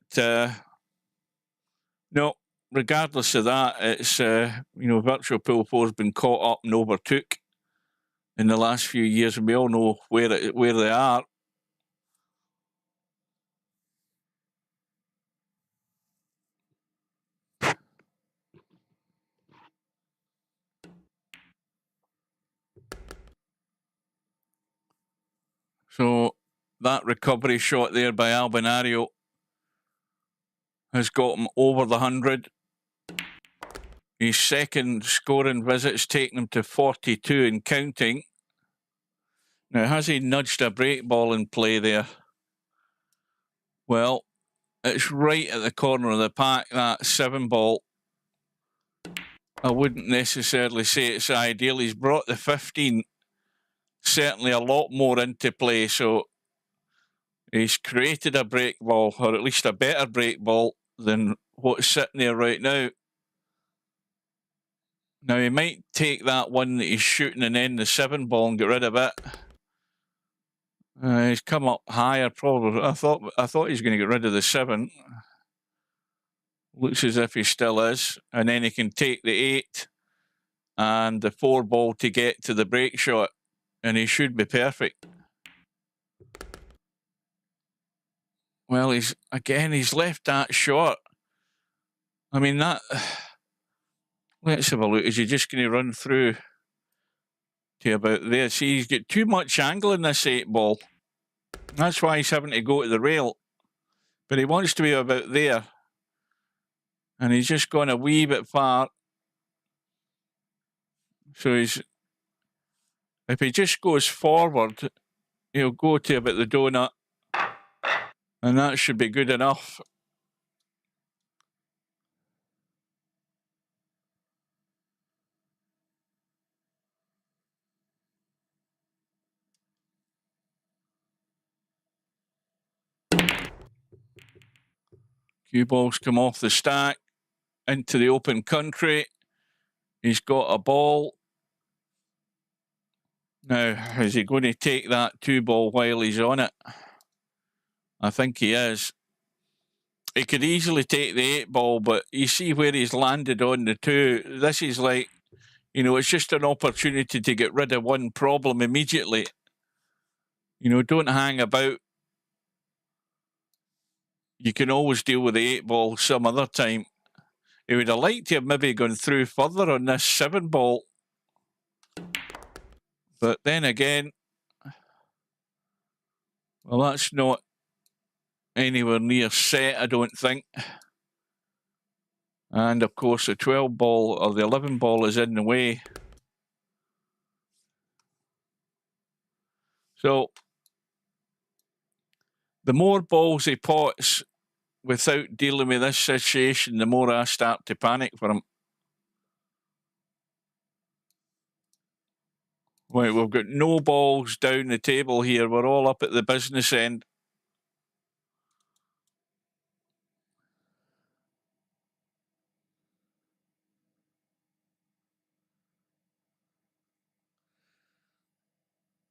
no, regardless of that, it's Virtual Pool 4 has been caught up and overtook in the last few years, and we all know where they are. So that recovery shot there by Albinario has got him over the 100. His second scoring visit's taken him to 42 and counting. Now, has he nudged a break ball in play there? Well, it's right at the corner of the pack, that 7 ball. I wouldn't necessarily say it's ideal. He's brought the 15 certainly a lot more into play, so he's created a break ball, or at least a better break ball than what's sitting there right now. Now, he might take that one that he's shooting and then the 7 ball and get rid of it. He's come up higher, probably. I thought he's going to get rid of the 7. Looks as if he still is. And then he can take the 8 and the 4 ball to get to the break shot. And he should be perfect. Well, he's left that short. I mean, that... Let's have a look. Is he just going to run through to about there? See, he's got too much angle in this 8 ball. That's why he's having to go to the rail. But he wants to be about there. And he's just gone a wee bit far. So if he just goes forward, he'll go to about the donut. And that should be good enough. Cue balls come off the stack into the open country. He's got a ball. Now, is he going to take that 2-ball while he's on it? I think he is. He could easily take the 8-ball, but you see where he's landed on the 2. This is like, you know, it's just an opportunity to get rid of one problem immediately. You know, don't hang about. You can always deal with the 8-ball some other time. He would have liked to have maybe gone through further on this 7-ball. But then again, well, that's not anywhere near set, I don't think. And of course, the 12-ball or the 11-ball is in the way. So the more balls he pots without dealing with this situation, the more I start to panic for him. Right, we've got no balls down the table here. We're all up at the business end.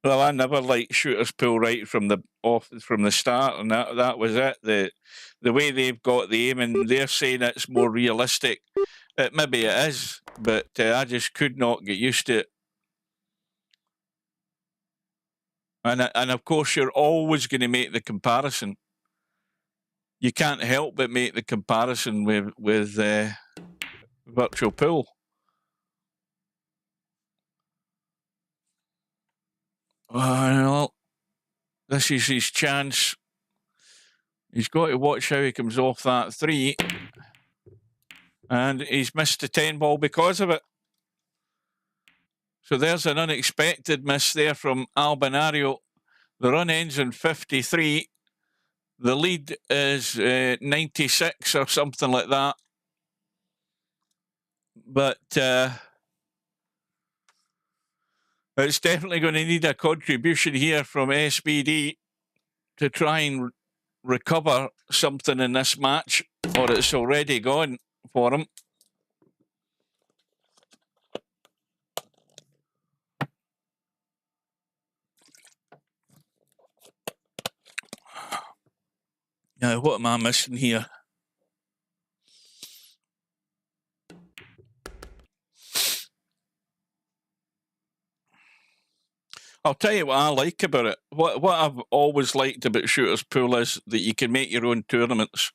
Well, I never liked shooters pull right from the start, and that was it. The way they've got the aim, and they're saying it's more realistic. Maybe it is, but I just could not get used to it. And of course, you're always going to make the comparison. You can't help but make the comparison with virtual pool. Well, this is his chance. He's got to watch how he comes off that 3. And he's missed the 10-ball because of it. So there's an unexpected miss there from Albinario. The run ends in 53. The lead is 96 or something like that. But it's definitely going to need a contribution here from SBD to try and recover something in this match, or it's already gone for him. Now, what am I missing here? I'll tell you what I like about it. What I've always liked about Shooters Pool is that you can make your own tournaments.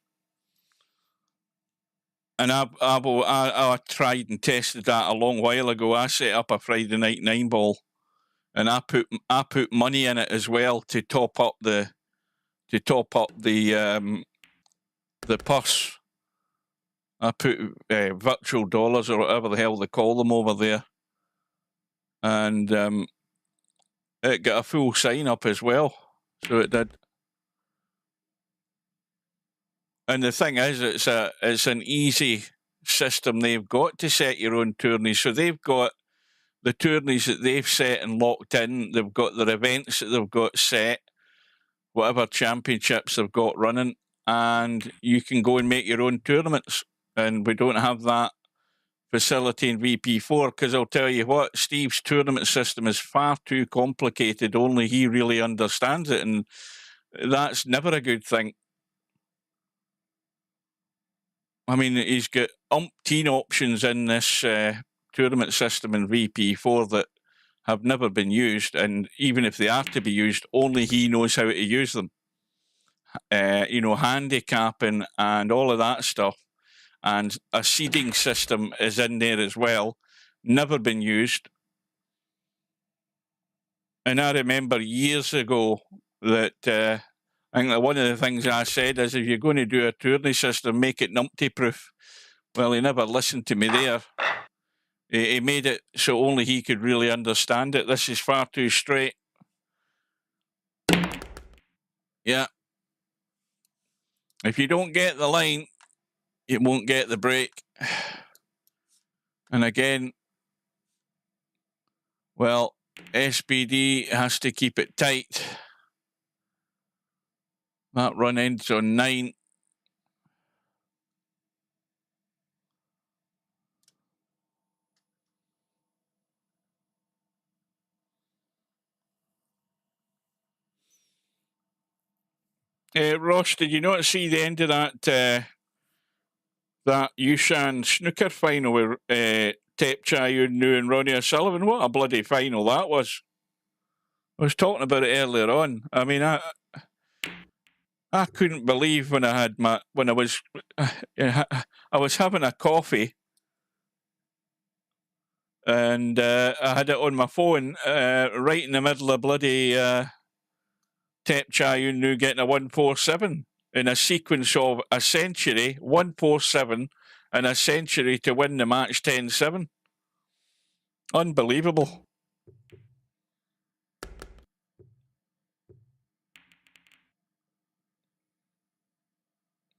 And I tried and tested that a long while ago. I set up a Friday night 9-ball, and I put money in it as well to top up the purse. I put virtual dollars or whatever the hell they call them over there, and it got a full sign up as well. So it did. And the thing is, it's an easy system they've got to set your own tourneys. So they've got the tourneys that they've set and locked in. They've got their events that they've got set, whatever championships they've got running, and you can go and make your own tournaments. And we don't have that facility in VP4, because I'll tell you what, Steve's tournament system is far too complicated. Only he really understands it, and that's never a good thing. I mean, he's got umpteen options in this tournament system in VP4 that have never been used, and even if they are to be used, only he knows how to use them. You know, handicapping and all of that stuff. And a seeding system is in there as well, never been used. And I remember years ago that I think that one of the things I said is, if you're going to do a tourney system, make it numpty-proof. Well, he never listened to me there. He made it so only he could really understand it. This is far too straight. Yeah. If you don't get the line, you won't get the break. And again, well, SPD has to keep it tight. That run ends on 9. Ross, did you not see the end of that that Yushan snooker final with Tep Chayun and Ronnie O'Sullivan? What a bloody final that was. I was talking about it earlier on. I mean, I couldn't believe when I was having a coffee and I had it on my phone right in the middle of bloody Tep Chayun getting a 147 in a sequence of a century, 147, and a century to win the match 10-7. Unbelievable.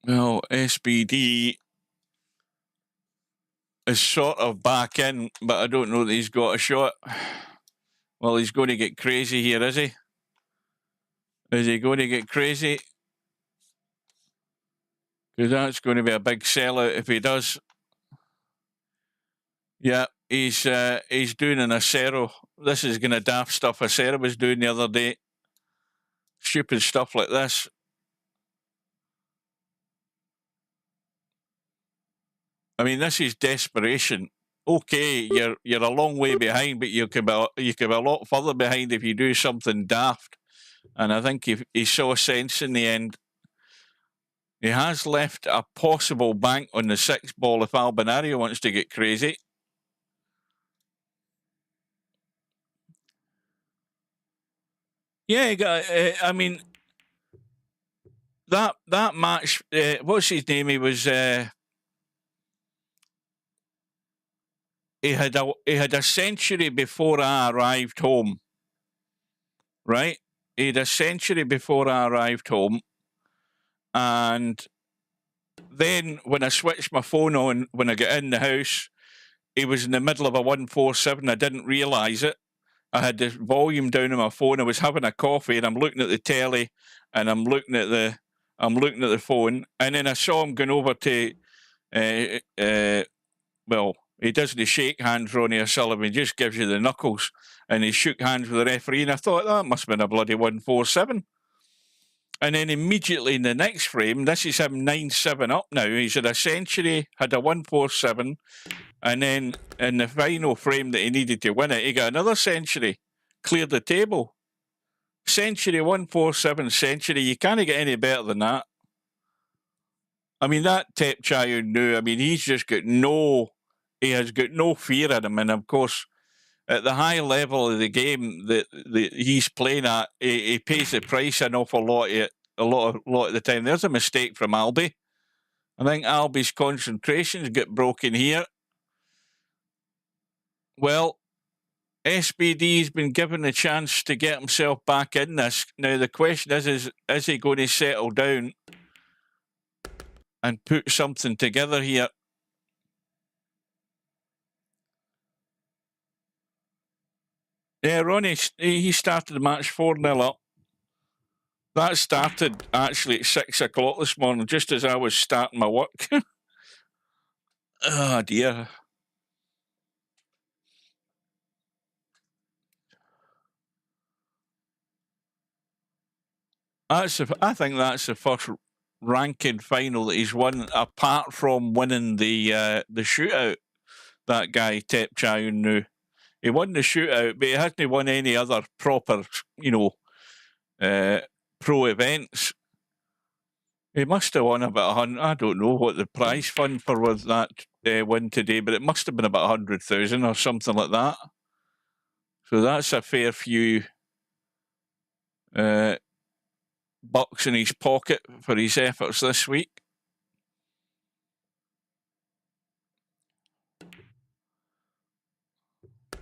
Well, SBD is sort of back in, but I don't know that he's got a shot. Well, he's going to get crazy here, is he? Is he going to get crazy? Because that's going to be a big sellout if he does. Yeah, he's doing an Acero. This is going to daft stuff Acero was doing the other day. Stupid stuff like this. I mean, this is desperation. Okay, you're a long way behind, but you could be a lot further behind if you do something daft. And I think he saw sense in the end. He has left a possible bank on the 6th ball if Albinario wants to get crazy. Yeah, I mean, that match. What's his name? He was. He had a century before I arrived home. Right? He had a century before I arrived home, and then when I switched my phone on when I got in the house, he was in the middle of a 147. I didn't realise it. I had the volume down on my phone. I was having a coffee, and I'm looking at the telly, and I'm looking at the phone, and then I saw him going over to, well, he doesn't shake hands, Ronnie O'Sullivan. He just gives you the knuckles, and he shook hands with the referee, and I thought that must have been a bloody 147. And then immediately in the next frame, this is him 9-7 up now. He's had a century, had a 147, and then in the final frame that he needed to win it, he got another century, cleared the table. Century, 147 century. You can't get any better than that. I mean, that Tep Chayun knew. I mean, he has got no fear in him. And of course, at the high level of the game that he's playing at, he pays the price an awful lot of the time. There's a mistake from Albi. I think Albi's concentrations get broken here. Well, SBD's been given the chance to get himself back in this. Now, the question is he going to settle down and put something together here? Yeah, Ronnie, he started the match 4-0 up. That started actually at 6 o'clock this morning, just as I was starting my work. Oh, dear. I think that's the first ranking final that he's won, apart from winning the shootout. That guy, Tep Chayun, knew. He won the shootout, but he hasn't won any other proper, pro events. He must have won about 100. I don't know what the prize fund for was that win today, but it must have been about 100,000 or something like that. So that's a fair few bucks in his pocket for his efforts this week.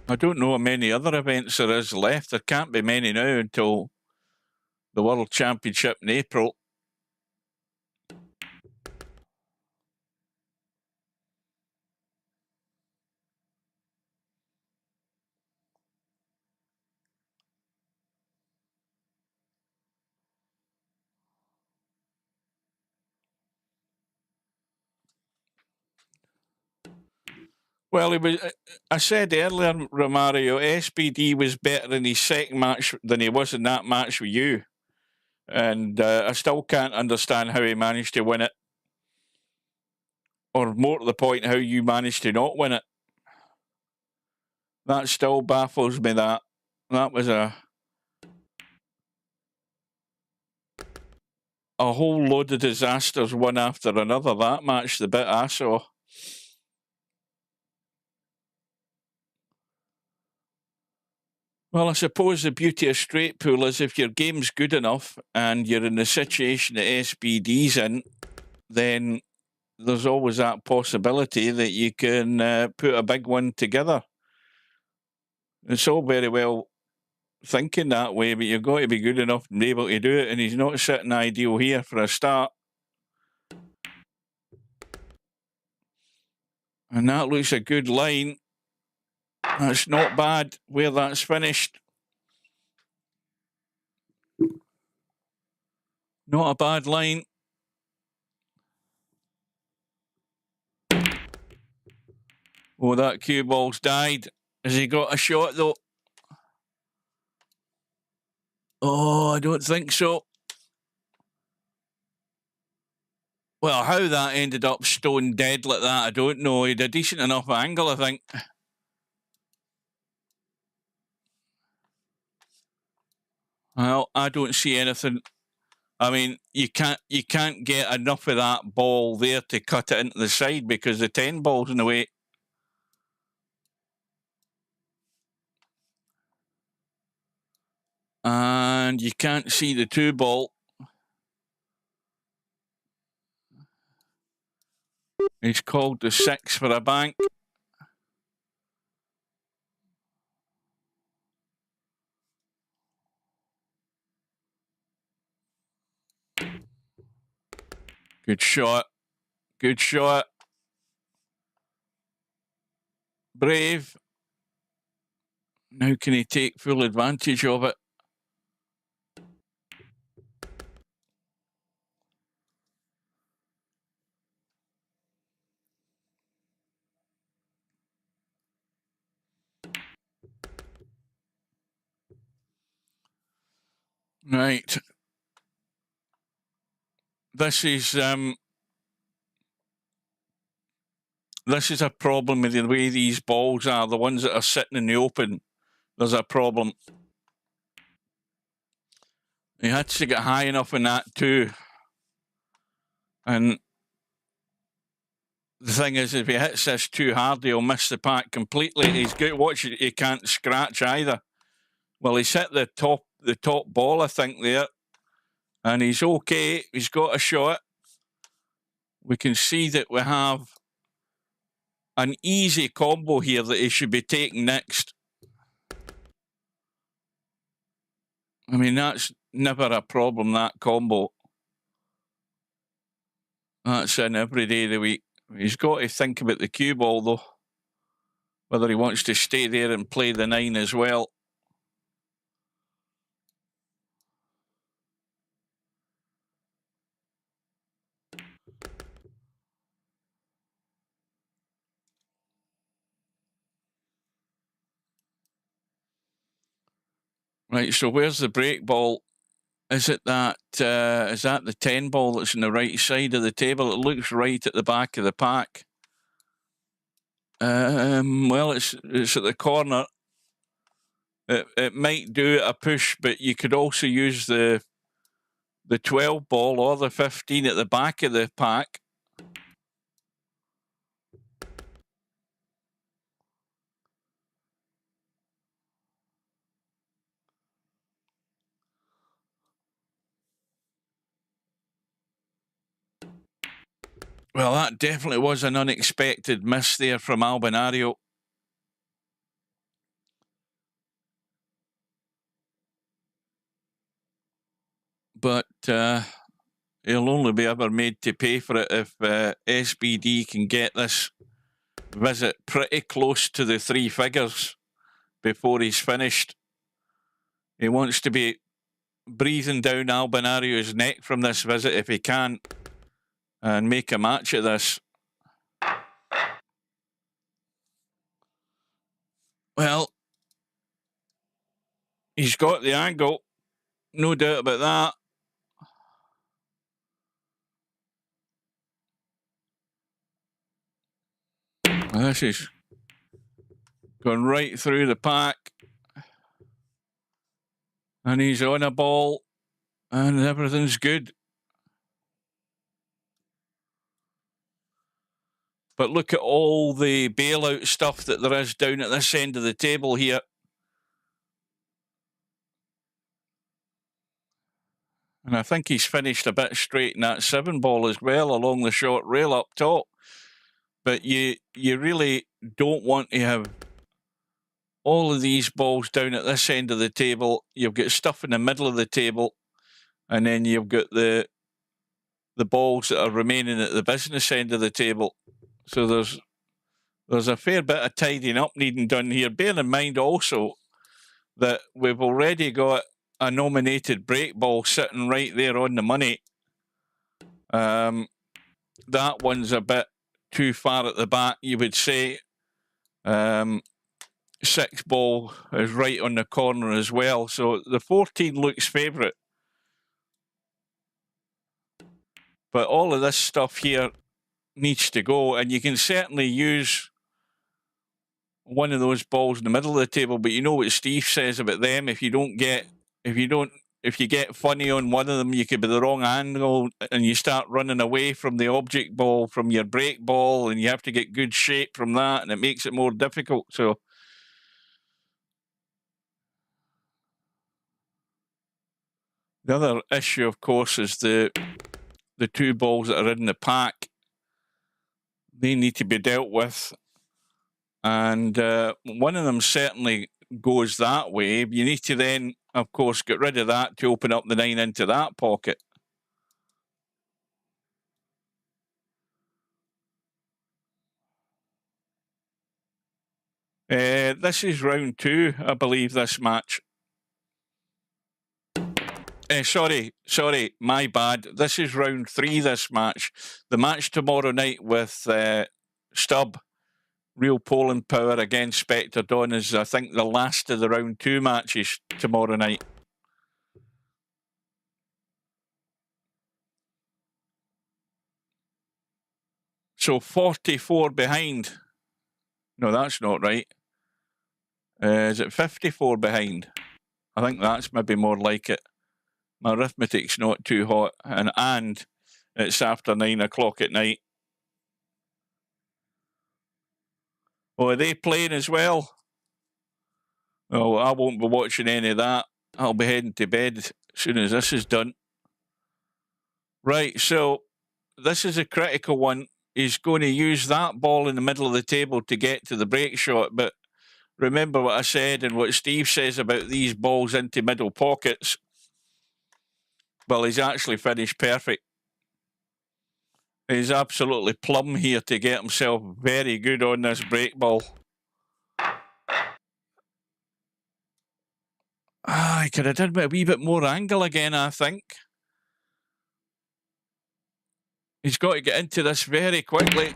I don't know how many other events there is left. There can't be many now until the World Championship in April. Well, I said earlier, Romario, SBD was better in his second match than he was in that match with you. And I still can't understand how he managed to win it. Or more to the point, how you managed to not win it. That still baffles me, that. That was a whole load of disasters, one after another. That match, the bit I saw. Well, I suppose the beauty of straight pool is if your game's good enough and you're in the situation that SBD's in, then there's always that possibility that you can put a big one together. It's all very well thinking that way, but you've got to be good enough and be able to do it, and he's not sitting ideal here for a start. And that looks a good line. That's not bad where that's finished. Not a bad line. Oh, that cue ball's died. Has he got a shot, though? Oh, I don't think so. Well, how that ended up stone dead like that, I don't know. He had a decent enough angle, I think. Well, I don't see anything. I mean, you can't get enough of that ball there to cut it into the side because the 10 ball's in the way. And you can't see the 2 ball. He's called the 6 for a bank. Good shot. Good shot. Brave. Now can he take full advantage of it? Right. This is a problem with the way these balls are. The ones that are sitting in the open, there's a problem. He had to get high enough in that too. And the thing is, if he hits this too hard, he'll miss the pack completely. He's good. Watch it. He can't scratch either. Well, he's hit the top ball, I think, there. And he's okay. He's got a shot. We can see that we have an easy combo here that he should be taking next. I mean, that's never a problem, that combo. That's in every day of the week. He's got to think about the cue ball, though. Whether he wants to stay there and play the 9 as well. Right, so where's the break ball? Is it that, is that the 10 ball that's on the right side of the table? It looks right at the back of the pack. Well, it's at the corner. It might do a push, but you could also use the 12 ball or the 15 at the back of the pack. Well, that definitely was an unexpected miss there from Albinario. But he'll only be ever made to pay for it if SBD can get this visit pretty close to the 3 figures before he's finished. He wants to be breathing down Albinario's neck from this visit if he can and make a match of this. Well, he's got the angle, no doubt about that. This is going right through the pack. And he's on a ball, and everything's good. But look at all the bailout stuff that there is down at this end of the table here. And I think he's finished a bit straight in that 7 ball as well, along the short rail up top. But you really don't want to have all of these balls down at this end of the table. You've got stuff in the middle of the table, and then you've got the balls that are remaining at the business end of the table. So there's a fair bit of tidying up needing done here. Bear in mind also that we've already got a nominated break ball sitting right there on the money. That one's a bit too far at the back, you would say. 6 ball is right on the corner as well. So the 14 looks favourite. But all of this stuff here needs to go, and you can certainly use one of those balls in the middle of the table, but you know what Steve says about them. If you get funny on one of them, you could be the wrong angle and you start running away from the object ball, from your break ball, and you have to get good shape from that, and it makes it more difficult. So the other issue, of course, is the 2 balls that are in the pack. They need to be dealt with. And one of them certainly goes that way. You need to then, of course, get rid of that to open up the 9 into that pocket. This is round 2, I believe, this match. Sorry, my bad. This is round 3, this match. The match tomorrow night with Stubb, Real Poland Power against Spectre Dawn is, I think, the last of the round 2 matches tomorrow night. So 44 behind. No, that's not right. Is it 54 behind? I think that's maybe more like it. My arithmetic's not too hot, and it's after 9 o'clock at night. Oh, are they playing as well? Oh, I won't be watching any of that. I'll be heading to bed as soon as this is done. Right, so this is a critical one. He's going to use that ball in the middle of the table to get to the break shot, but remember what I said and what Steve says about these balls into middle pockets. Well, he's actually finished perfect. He's absolutely plumb here to get himself very good on this break ball. He could have done a wee bit more angle again, I think. He's got to get into this very quickly.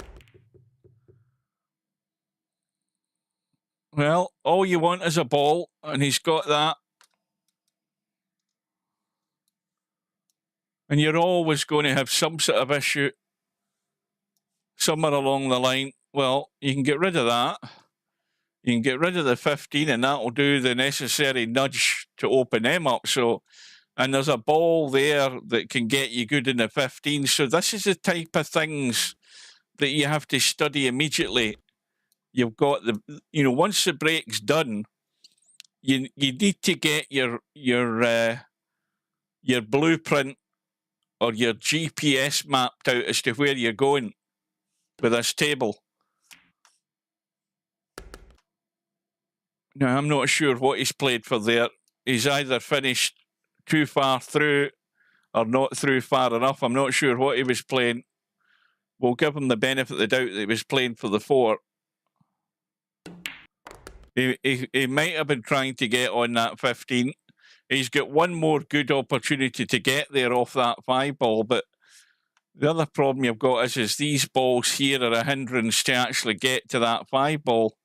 Well, all you want is a ball, and he's got that. And you're always going to have some sort of issue somewhere along the line. Well, you can get rid of that. You can get rid of the 15, and that will do the necessary nudge to open them up. So, and there's a ball there that can get you good in the 15. So this is the type of things that you have to study immediately. You've got once the break's done, you need to get your blueprint or your GPS mapped out as to where you're going with this table. Now, I'm not sure what he's played for there. He's either finished too far through or not through far enough. I'm not sure what he was playing. We'll give him the benefit of the doubt that he was playing for the 4. He might have been trying to get on that 15. He's got one more good opportunity to get there off that 5 ball, but the other problem you've got is these balls here are a hindrance to actually get to that 5 ball.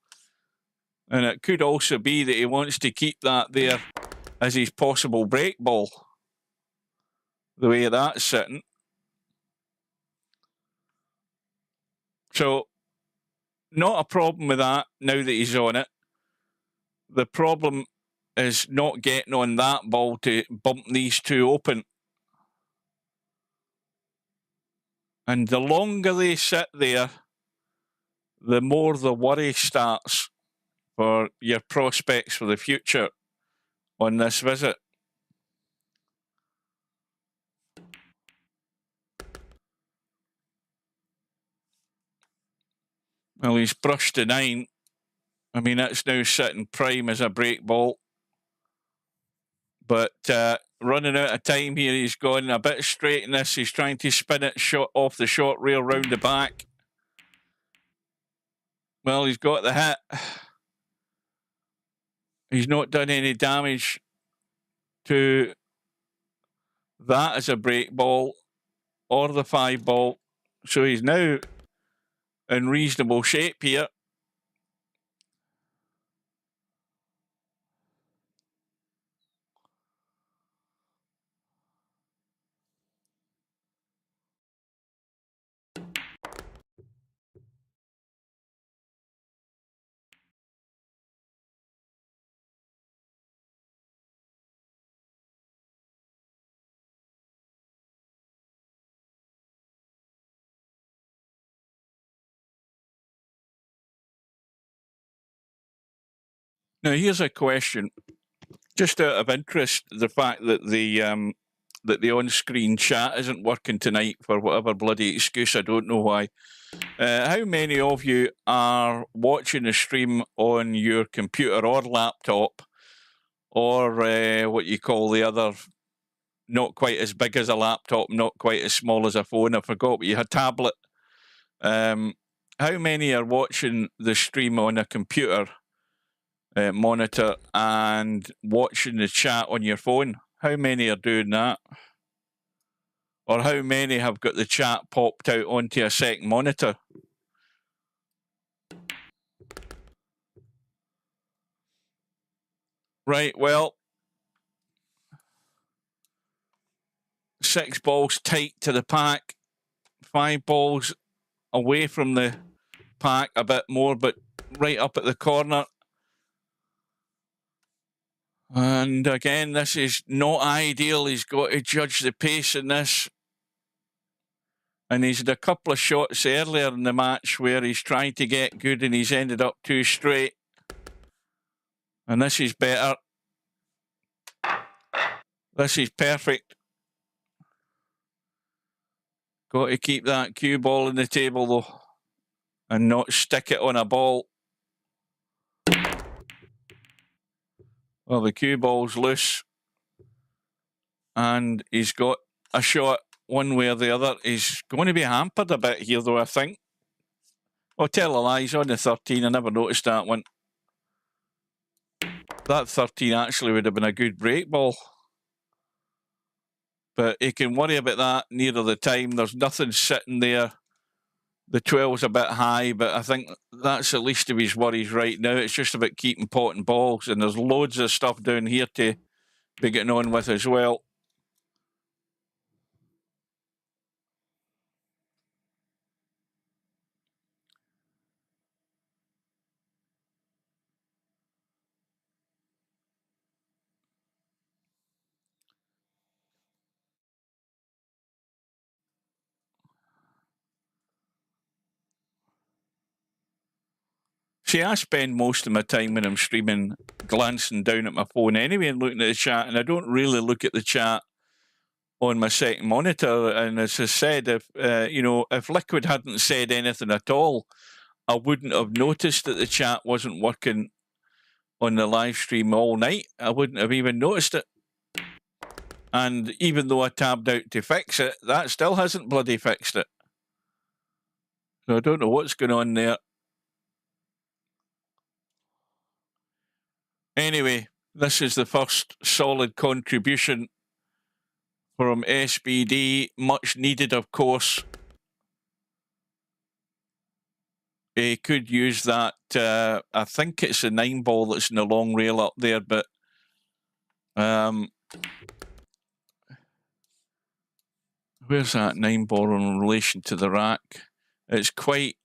And it could also be that he wants to keep that there as his possible break ball, the way that's sitting. So, not a problem with that now that he's on it. The problem is not getting on that ball to bump these two open. And the longer they sit there, the more the worry starts for your prospects for the future on this visit. Well, he's brushed the 9. I mean, that's now sitting prime as a break ball. But running out of time here, he's gone a bit straight in this. He's trying to spin it short off the short rail round the back. Well, he's got the hit. He's not done any damage to that as a break ball or the 5 ball. So he's now in reasonable shape here. Now, here's a question, just out of interest: the fact that the on-screen chat isn't working tonight for whatever bloody excuse, I don't know why. How many of you are watching the stream on your computer or laptop, or what you call the other, not quite as big as a laptop, not quite as small as a phone? I forgot what you had, tablet. How many are watching the stream on a computer monitor and watching the chat on your phone? How many are doing that? Or how many have got the chat popped out onto a second monitor? Right, well, 6 balls tight to the pack, 5 balls away from the pack a bit more, but right up at the corner. And again, this is not ideal. He's got to judge the pace in this. And he's had a couple of shots earlier in the match where he's trying to get good and he's ended up too straight. And this is better. This is perfect. Got to keep that cue ball in the table though, and not stick it on a ball. Well, the cue ball's loose, and he's got a shot one way or the other. He's going to be hampered a bit here, though, I think. Oh, tell a lie, he's on the 13. I never noticed that one. That 13 actually would have been a good break ball. But he can worry about that nearer the time. There's nothing sitting there. The 12's a bit high, but I think that's the least of his worries right now. It's just about keeping potting balls, and there's loads of stuff down here to be getting on with as well. See, I spend most of my time when I'm streaming glancing down at my phone anyway and looking at the chat, and I don't really look at the chat on my second monitor. And as I said, if if Liquid hadn't said anything at all, I wouldn't have noticed that the chat wasn't working on the live stream all night. I wouldn't have even noticed it. And even though I tabbed out to fix it, that still hasn't bloody fixed it. So I don't know what's going on there. Anyway, this is the first solid contribution from SBD. Much needed, of course. he could use that. I think it's a 9 ball that's in the long rail up there, but where's that 9 ball in relation to the rack? It's quite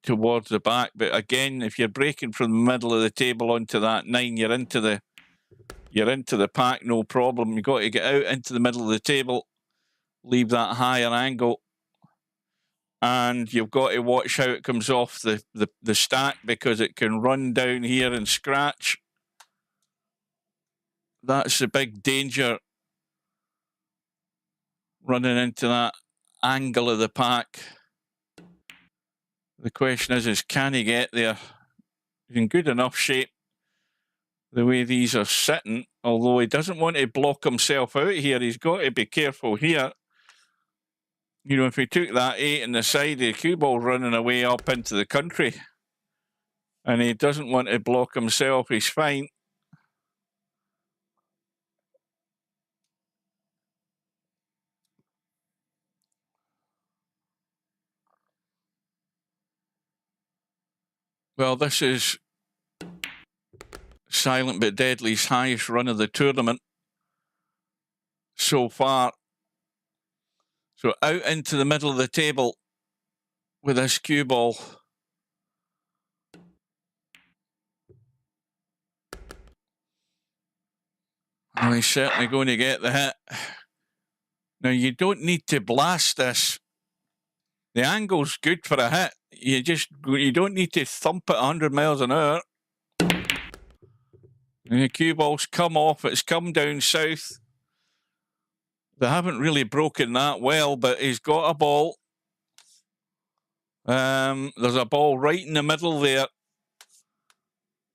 towards the back, but again, if you're breaking from the middle of the table onto that 9, you're into the pack, no problem. You've got to get out into the middle of the table, leave that higher angle, and you've got to watch how it comes off the stack, because it can run down here and scratch. That's the big danger, running into that angle of the pack. The question is can he get there? He's in good enough shape the way these are sitting, although he doesn't want to block himself out here. He's got to be careful here. You know, if he took that 8 in the side, the cue ball's running away up into the country, and he doesn't want to block himself. He's fine. Well, this is Silent but Deadly's highest run of the tournament so far. So out into the middle of the table with this cue ball. Well, he's certainly going to get the hit. Now, you don't need to blast this. The angle's good for a hit. You don't need to thump it 100 miles an hour. And the cue ball's come off. It's come down south. They haven't really broken that well, but he's got a ball. There's a ball right in the middle there.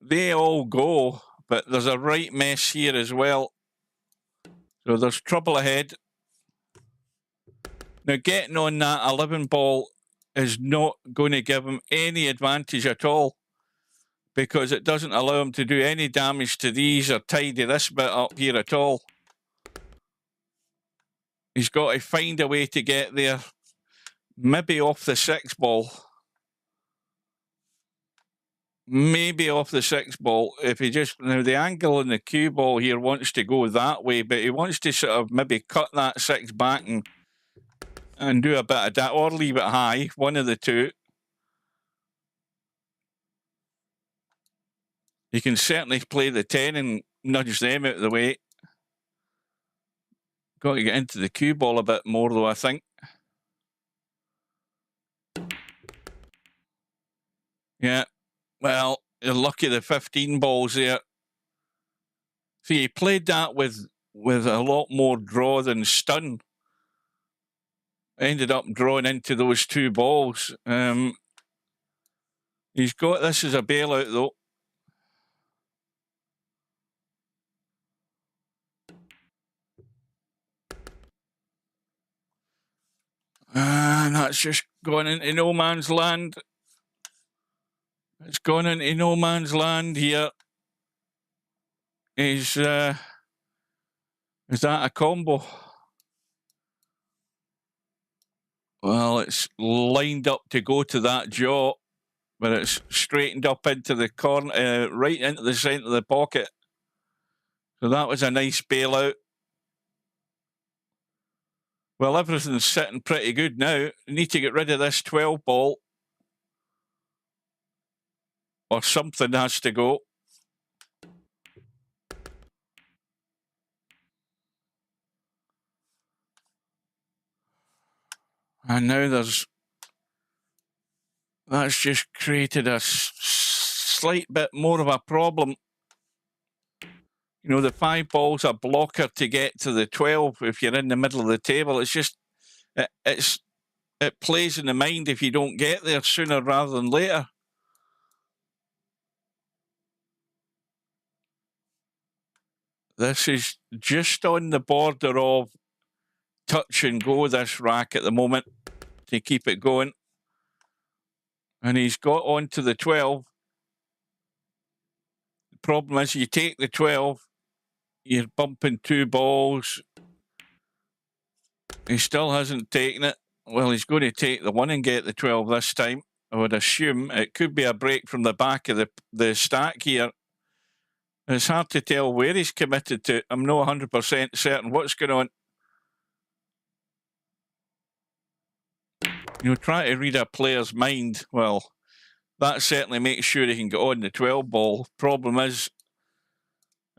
They all go, but there's a right mess here as well. So there's trouble ahead. Now, getting on that 11 ball is not going to give him any advantage at all, because it doesn't allow him to do any damage to these or tidy this bit up here at all. He's got to find a way to get there, maybe off the 6 ball. Maybe off the 6 ball. If he just, now the angle in the cue ball here wants to go that way, but he wants to sort of maybe cut that 6 back and do a bit of that, or leave it high, one of the two. You can certainly play the 10 and nudge them out of the way. Got to get into the cue ball a bit more, though, I think. Yeah, well, you're lucky the 15 balls there. See, he played that with a lot more draw than stun. Ended up drawing into those 2 balls. He's got this as a bailout, though. And that's just gone into no man's land. It's gone into no man's land here. Is that a combo? Well, it's lined up to go to that jaw, but it's straightened up into the corner, right into the centre of the pocket. So that was a nice bailout. Well, everything's sitting pretty good now. You need to get rid of this 12 ball, or something has to go. And now that's just created a slight bit more of a problem. You know, the 5 ball's a blocker to get to the 12 if you're in the middle of the table. It's just, it plays in the mind if you don't get there sooner rather than later. This is just on the border of touch and go, this rack at the moment, to keep it going. And he's got onto the 12. The problem is you take the 12, you're bumping 2 balls. He still hasn't taken it. Well, he's going to take the 1 and get the 12 this time. I would assume it could be a break from the back of the stack here. It's hard to tell where he's committed to. I'm not 100% certain what's going on. You know, try to read a player's mind. Well, that certainly makes sure he can get on the 12 ball. Problem is,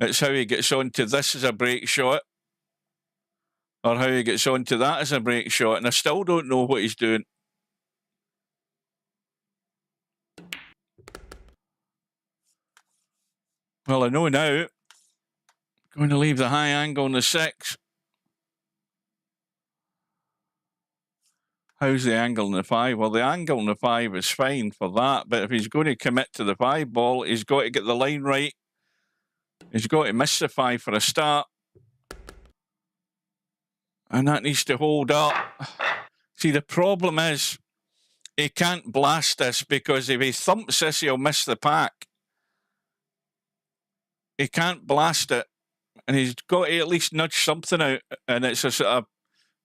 it's how he gets onto this as a break shot, or how he gets onto that as a break shot, and I still don't know what he's doing. Well, I know now. Going to leave the high angle on the 6. How's the angle on the 5? Well, the angle on the 5 is fine for that, but if he's going to commit to the 5 ball, he's got to get the line right. He's got to miss the 5 for a start. And that needs to hold up. See, the problem is he can't blast this, because if he thumps this, he'll miss the pack. He can't blast it, and he's got to at least nudge something out, and it's a sort of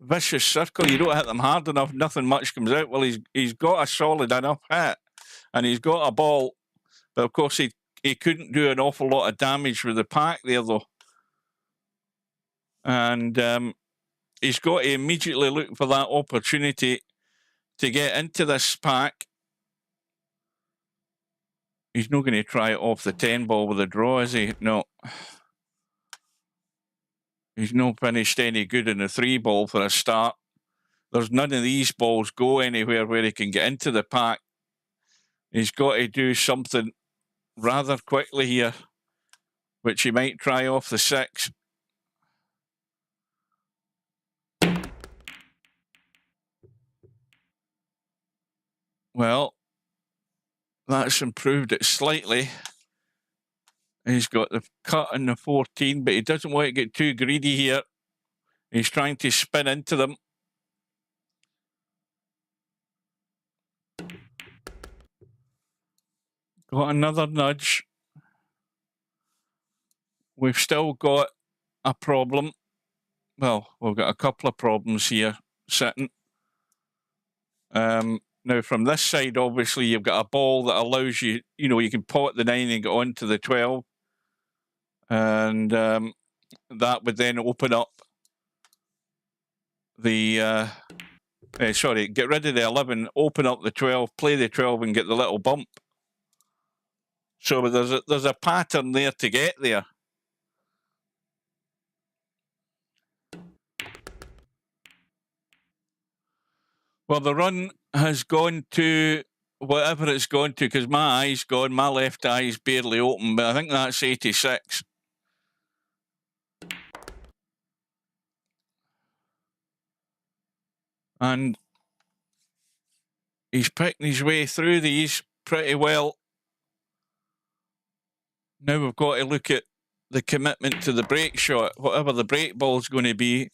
vicious circle. You don't hit them hard enough, nothing much comes out. Well, he's got a solid enough hit, and he's got a ball, but of course he couldn't do an awful lot of damage with the pack there, though. And he's got to immediately look for that opportunity to get into this pack. He's not going to try it off the 10 ball with a draw, is he? No. He's not finished any good in the 3 ball for a start. There's none of these balls go anywhere where he can get into the pack. He's got to do something rather quickly here, which he might try off the 6. Well, that's improved it slightly. He's got the cut in the 14, but he doesn't want to get too greedy here. He's trying to spin into them. Got another nudge. We've still got a problem. Well, we've got a couple of problems here sitting. Now, from this side, obviously, you've got a ball that allows you, you know, you can pot the 9 and get on to the 12. And that would then open up the, sorry, get rid of the 11, open up the 12, play the 12 and get the little bump. So there's a pattern there to get there. Well, the run has gone to whatever it's gone to, because my eye's gone, my left eye is barely open, but I think that's 86. And he's picking his way through these pretty well. Now we've got to look at the commitment to the break shot, whatever the break ball's going to be.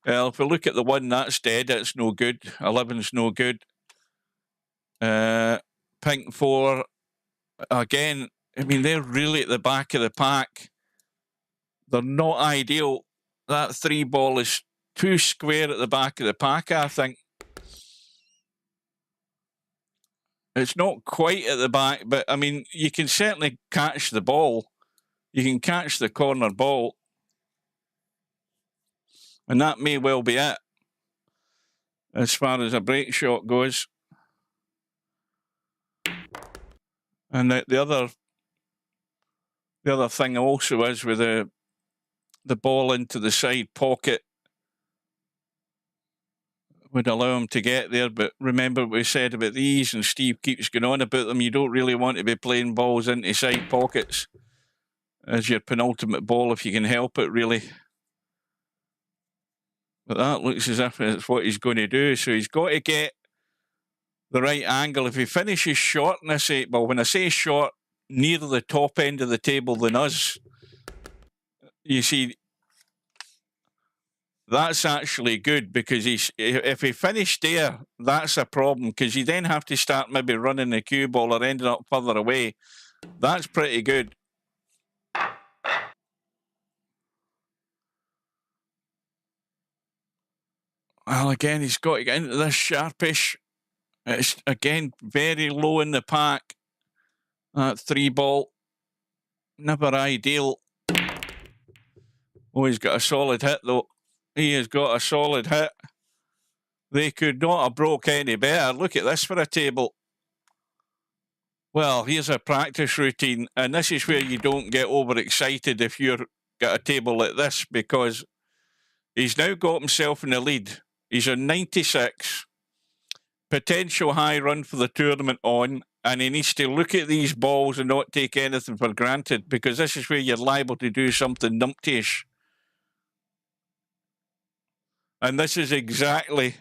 Well, if we look at the 1, that's dead, it's no good. 11's no good. Pink 4, again, I mean, they're really at the back of the pack. They're not ideal. That 3 ball is too square at the back of the pack, I think. It's not quite at the back, but I mean, you can certainly catch the ball. You can catch the corner ball. And that may well be it, as far as a break shot goes. And the other thing also is with the ball into the side pocket would allow him to get there. But remember what we said about these, and Steve keeps going on about them. You don't really want to be playing balls into side pockets as your penultimate ball if you can help it, really. But that looks as if it's what he's going to do. So he's got to get the right angle. If he finishes short in this 8 ball, when I say short, near the top end of the table than us, you see, that's actually good, because if he finished there, that's a problem, because you then have to start maybe running the cue ball or ending up further away. That's pretty good. Well, again, he's got to get into this sharpish, It's, again, very low in the pack. That 3-ball. Never ideal. Oh, he's got a solid hit, though. He has got a solid hit. They could not have broke any better. Look at this for a table. Well, here's a practice routine, and this is where you don't get overexcited if you've got a table like this, because he's now got himself in the lead. He's on 96. Potential high run for the tournament on, and he needs to look at these balls and not take anything for granted, because this is where you're liable to do something numptyish. And this is exactly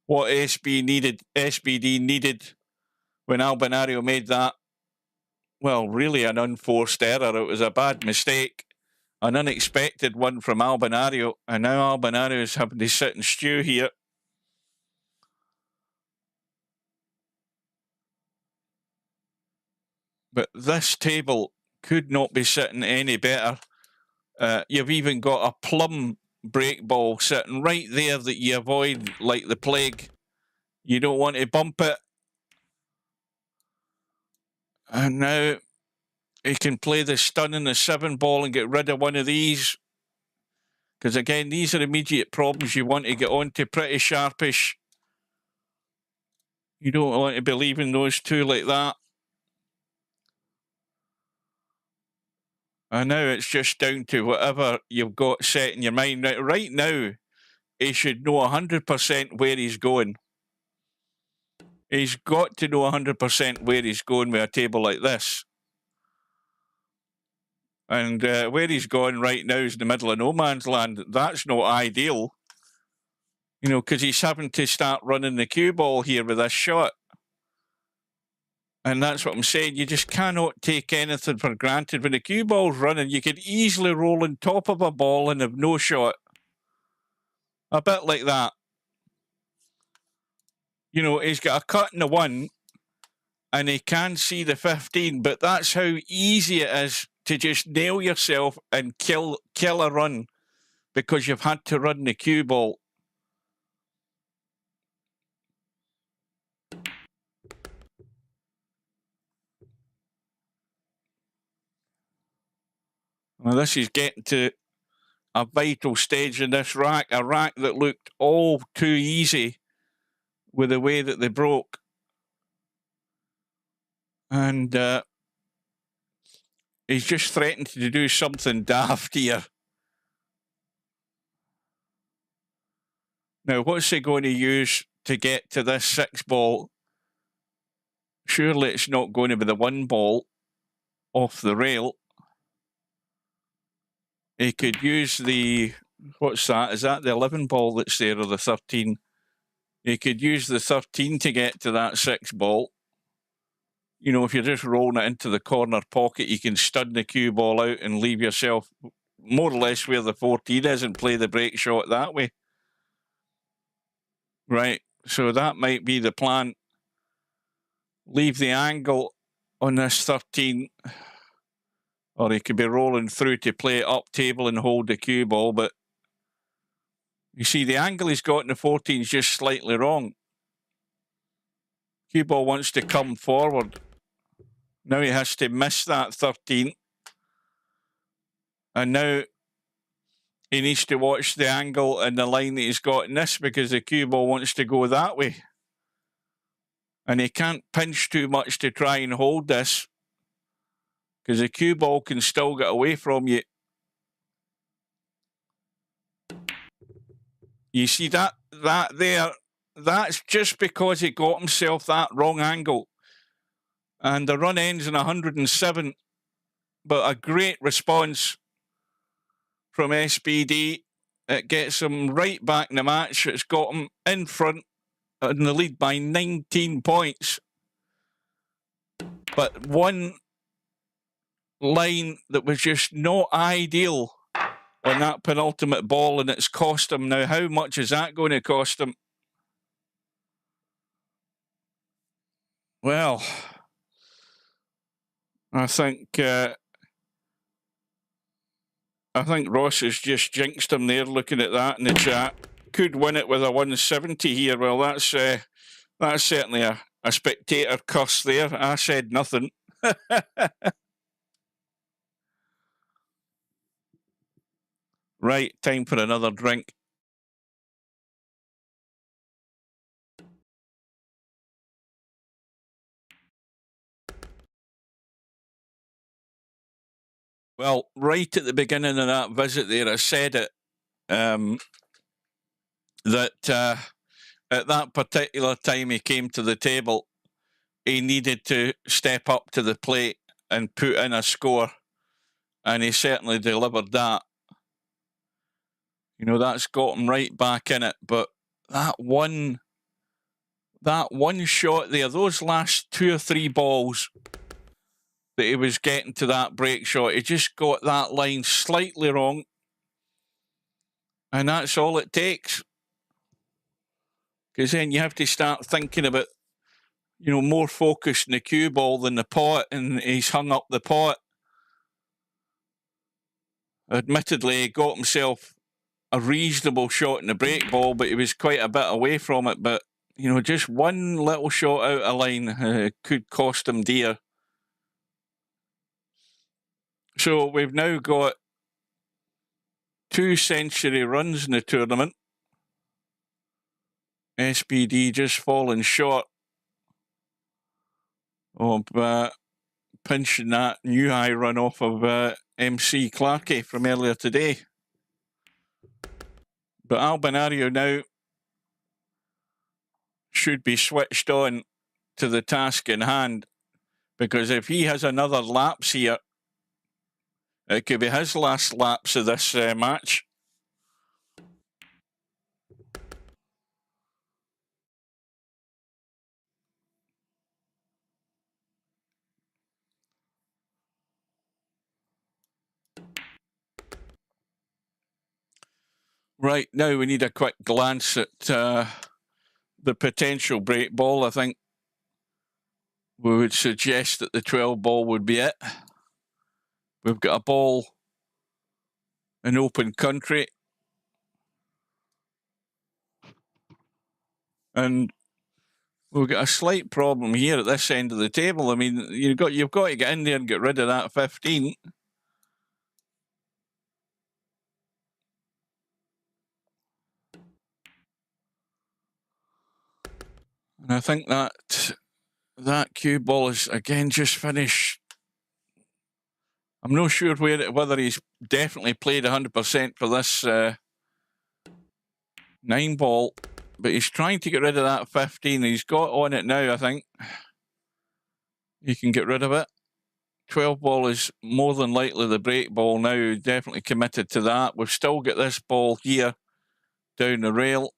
what SBD needed when Albinario made that, well, really an unforced error. It was a bad mistake, an unexpected one from Albinario, and now Albinario is having to sit and stew here. But this table could not be sitting any better. You've even got a plum break ball sitting right there that you avoid like the plague. You don't want to bump it. And now he can play the stun and the 7-ball and get rid of one of these. Because again, these are immediate problems you want to get onto pretty sharpish. You don't want to be leaving those two like that. And now it's just down to whatever you've got set in your mind. Right now, he should know 100% where he's going. He's got to know 100% where he's going with a table like this. And where he's going right now is in the middle of no man's land. That's not ideal. You know, because he's having to start running the cue ball here with this shot. And that's what I'm saying. You just cannot take anything for granted. When the cue ball's running, you could easily roll on top of a ball and have no shot. A bit like that. You know, he's got a cut in the 1 and he can see the 15, but that's how easy it is to just nail yourself and kill a run because you've had to run the cue ball. Well, this is getting to a vital stage in this rack, a rack that looked all too easy with the way that they broke. And he's just threatened to do something daft here. Now, what's he going to use to get to this 6-ball? Surely it's not going to be the 1-ball off the rail. He could use the, what's that? Is that the 11-ball that's there or the 13? He could use the 13 to get to that 6-ball. You know, if you're just rolling it into the corner pocket, you can stun the cue ball out and leave yourself more or less where the 14 is and play the break shot that way. Right, so that might be the plan. Leave the angle on this 13. Or he could be rolling through to play it up table and hold the cue ball. But you see, the angle he's got in the 14 is just slightly wrong. Cue ball wants to come forward. Now he has to miss that 13. And now he needs to watch the angle and the line that he's got in this because the cue ball wants to go that way. And he can't pinch too much to try and hold this, because the cue ball can still get away from you. You see that there? That's just because he got himself that wrong angle. And the run ends in 107. But a great response from SBD. It gets him right back in the match. It's got him in front in the lead by 19 points. But one line that was just not ideal on that penultimate ball, and it's cost him. Now, how much is that going to cost him? Well, I think Ross has just jinxed him there looking at that in the chat. Could win it with a 170 here. Well, that's That's certainly a spectator curse there. I said nothing. Right, time for another drink. Well, right at the beginning of that visit there, I said it, that at that particular time he came to the table, he needed to step up to the plate and put in a score, and he certainly delivered that. You know, that's got him right back in it, but that one shot there, those last 2 or 3 balls that he was getting to that break shot, he just got that line slightly wrong, and that's all it takes. Because then you have to start thinking about, you know, more focus in the cue ball than the pot, and he's hung up the pot. Admittedly, he got himself a reasonable shot in the break ball, but he was quite a bit away from it. But, you know, just one little shot out of line could cost him dear. So we've now got 2 century runs in the tournament. SPD just falling short of pinching that new high run off of MC Clarkey from earlier today. But Albinario now should be switched on to the task in hand, because if he has another lapse here, it could be his last lapse of this match. Right, now we need a quick glance at the potential break ball. I think we would suggest that the 12 ball would be it. We've got a ball in open country, and we've got a slight problem here at this end of the table. I mean, you've got to get in there and get rid of that 15. And I think that cue ball is again just finished. I'm not sure whether he's definitely played 100% for this 9 ball, but he's trying to get rid of that 15. He's got on it now, I think. He can get rid of it. 12 ball is more than likely the break ball now. Definitely committed to that. We've still got this ball here down the rail.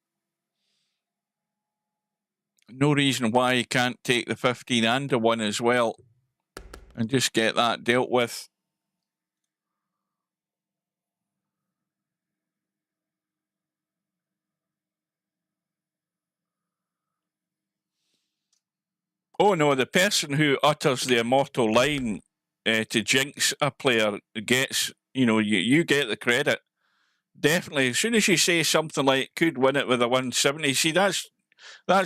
No reason why he can't take the 15 and the 1 as well and just get that dealt with. Oh no, the person who utters the immortal line to jinx a player gets, you know, you get the credit. Definitely, as soon as you say something like could win it with a 170, see, that's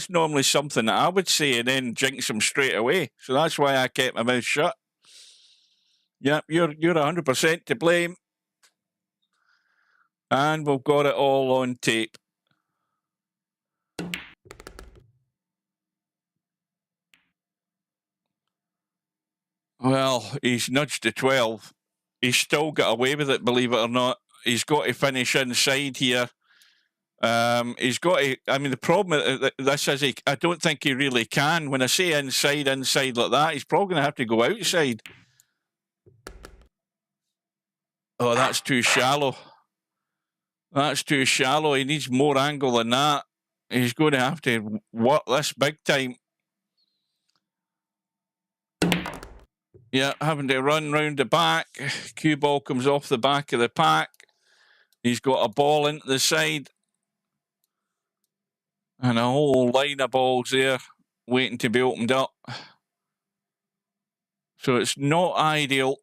normally something that I would say and then jinx him straight away. So that's why I kept my mouth shut. Yep, you're 100% to blame. And we've got it all on tape. Well, he's nudged to 12. He's still got away with it, believe it or not. He's got to finish inside here. He's got to. I mean, the problem with this is I don't think he really can. When I say inside like that, he's probably going to have to go outside. Oh, that's too shallow. That's too shallow. He needs more angle than that. He's going to have to work this big time. Yeah, having to run round the back. Cue ball comes off the back of the pack. He's got a ball into the side. And a whole line of balls there waiting to be opened up. So it's not ideal.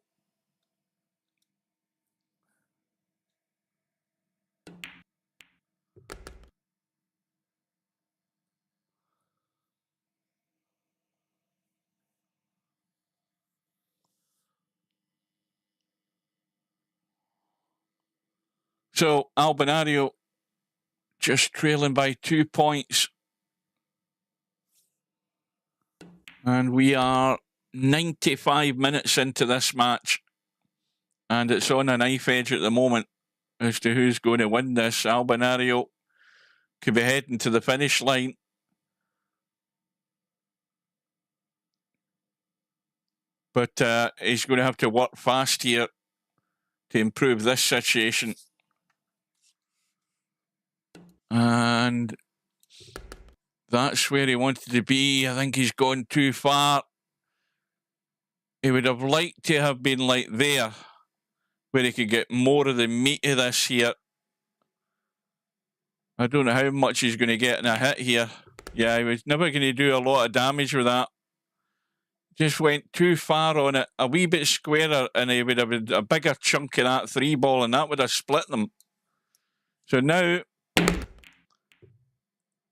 So Albinario just trailing by 2 points. And we are 95 minutes into this match. And it's on a knife edge at the moment as to who's going to win this. Albinario could be heading to the finish line. But he's going to have to work fast here to improve this situation. And that's where he wanted to be. I think he's gone too far. He would have liked to have been like there, where he could get more of the meat of this here. I don't know how much he's going to get in a hit here. Yeah, he was never going to do a lot of damage with that. Just went too far on it. A wee bit squarer, and he would have had a bigger chunk of that 3-ball, and that would have split them. So now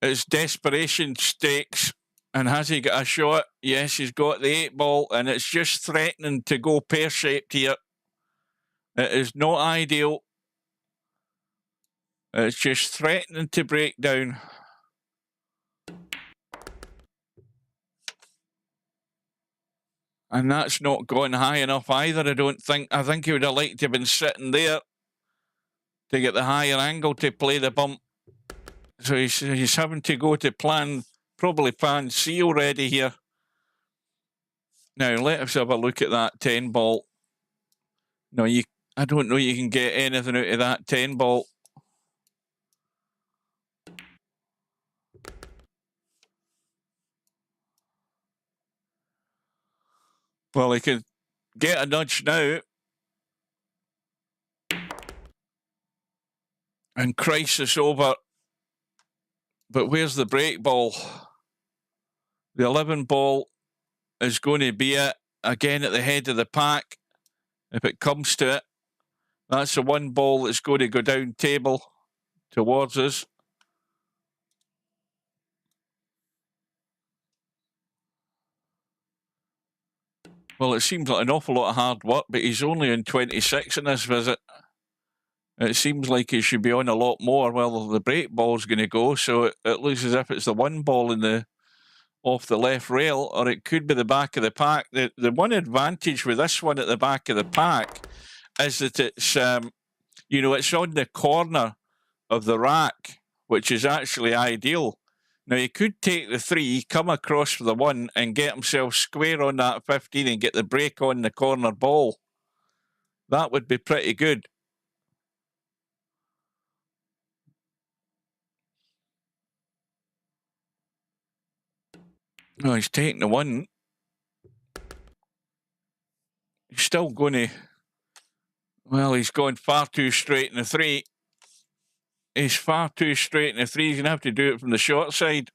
it's desperation stakes. And has he got a shot? Yes, he's got the 8-ball, and it's just threatening to go pear-shaped here. It is not ideal. It's just threatening to break down. And that's not gone high enough either, I don't think. I think he would have liked to have been sitting there to get the higher angle to play the bump. So he's having to go to probably plan C already here. Now, let us have a look at that 10-ball. No, I don't know you can get anything out of that 10-ball. Well, he could get a nudge now. And crisis over. But where's the break ball? The 11-ball is going to be it again at the head of the pack. If it comes to it, that's the 1-ball that's going to go down table towards us. Well, it seems like an awful lot of hard work, but he's only on 26 in this visit. It seems like he should be on a lot more. Well, the break ball's going to go, so it looks as if it's the 1-ball in off the left rail, or it could be the back of the pack. The one advantage with this one at the back of the pack is that it's it's on the corner of the rack, which is actually ideal. Now, he could take the 3, come across for the 1, and get himself square on that 15 and get the break on the corner ball. That would be pretty good. No, he's taking the 1. He's still going to... Well, he's gone far too straight in the 3. He's far too straight in the 3. He's going to have to do it from the short side.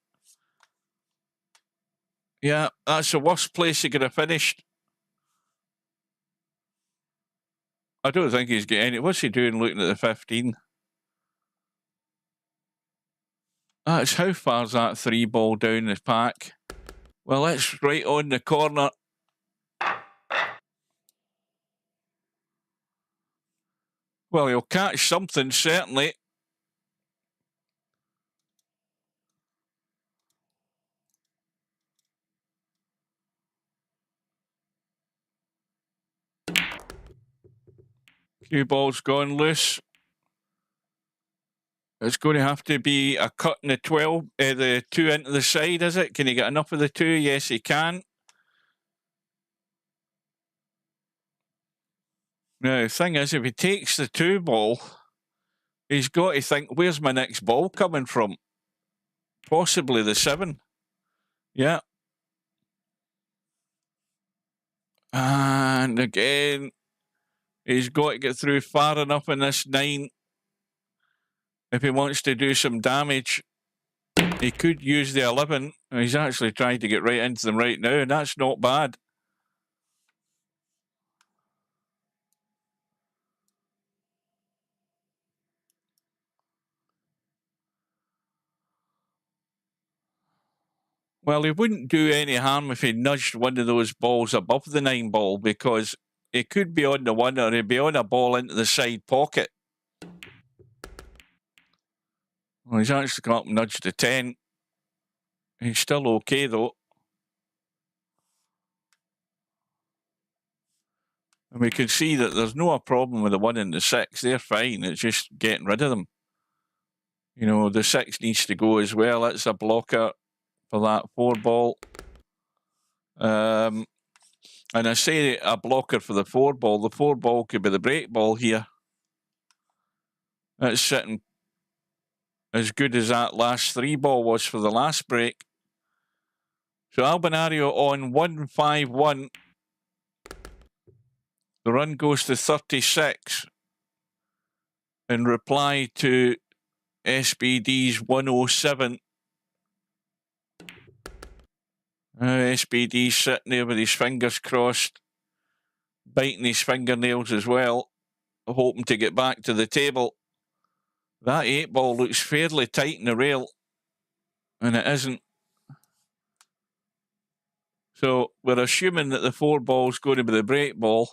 Yeah, that's the worst place he could have finished. I don't think he's getting any... What's he doing looking at the 15? That's how far's that 3-ball down the pack? Well, it's right on the corner. Well, he'll catch something, certainly. Cue ball's gone loose. It's going to have to be a cut in the 12, the 2 into the side, is it? Can he get enough of the 2? Yes, he can. Now, the thing is, if he takes the 2-ball, he's got to think, where's my next ball coming from? Possibly the 7. Yeah. And again, he's got to get through far enough in this 9. If he wants to do some damage, he could use the 11. He's actually trying to get right into them right now, and that's not bad. Well, he wouldn't do any harm if he nudged one of those balls above the 9-ball, because it could be on the 1 or he'd be on a ball into the side pocket. Well, he's actually come up and nudged the 10. He's still okay, though. And we can see that there's no problem with the 1 and the 6. They're fine. It's just getting rid of them. You know, the 6 needs to go as well. It's a blocker for that 4 ball. And I say a blocker for the 4 ball. The 4 ball could be the break ball here. It's sitting as good as that last 3 ball was for the last break. So Albinario on 151. The run goes to 36 in reply to SBD's 107. SBD's sitting there with his fingers crossed, biting his fingernails as well, hoping to get back to the table. That 8 ball looks fairly tight in the rail, and it isn't. So we're assuming that the 4 ball's going to be the break ball.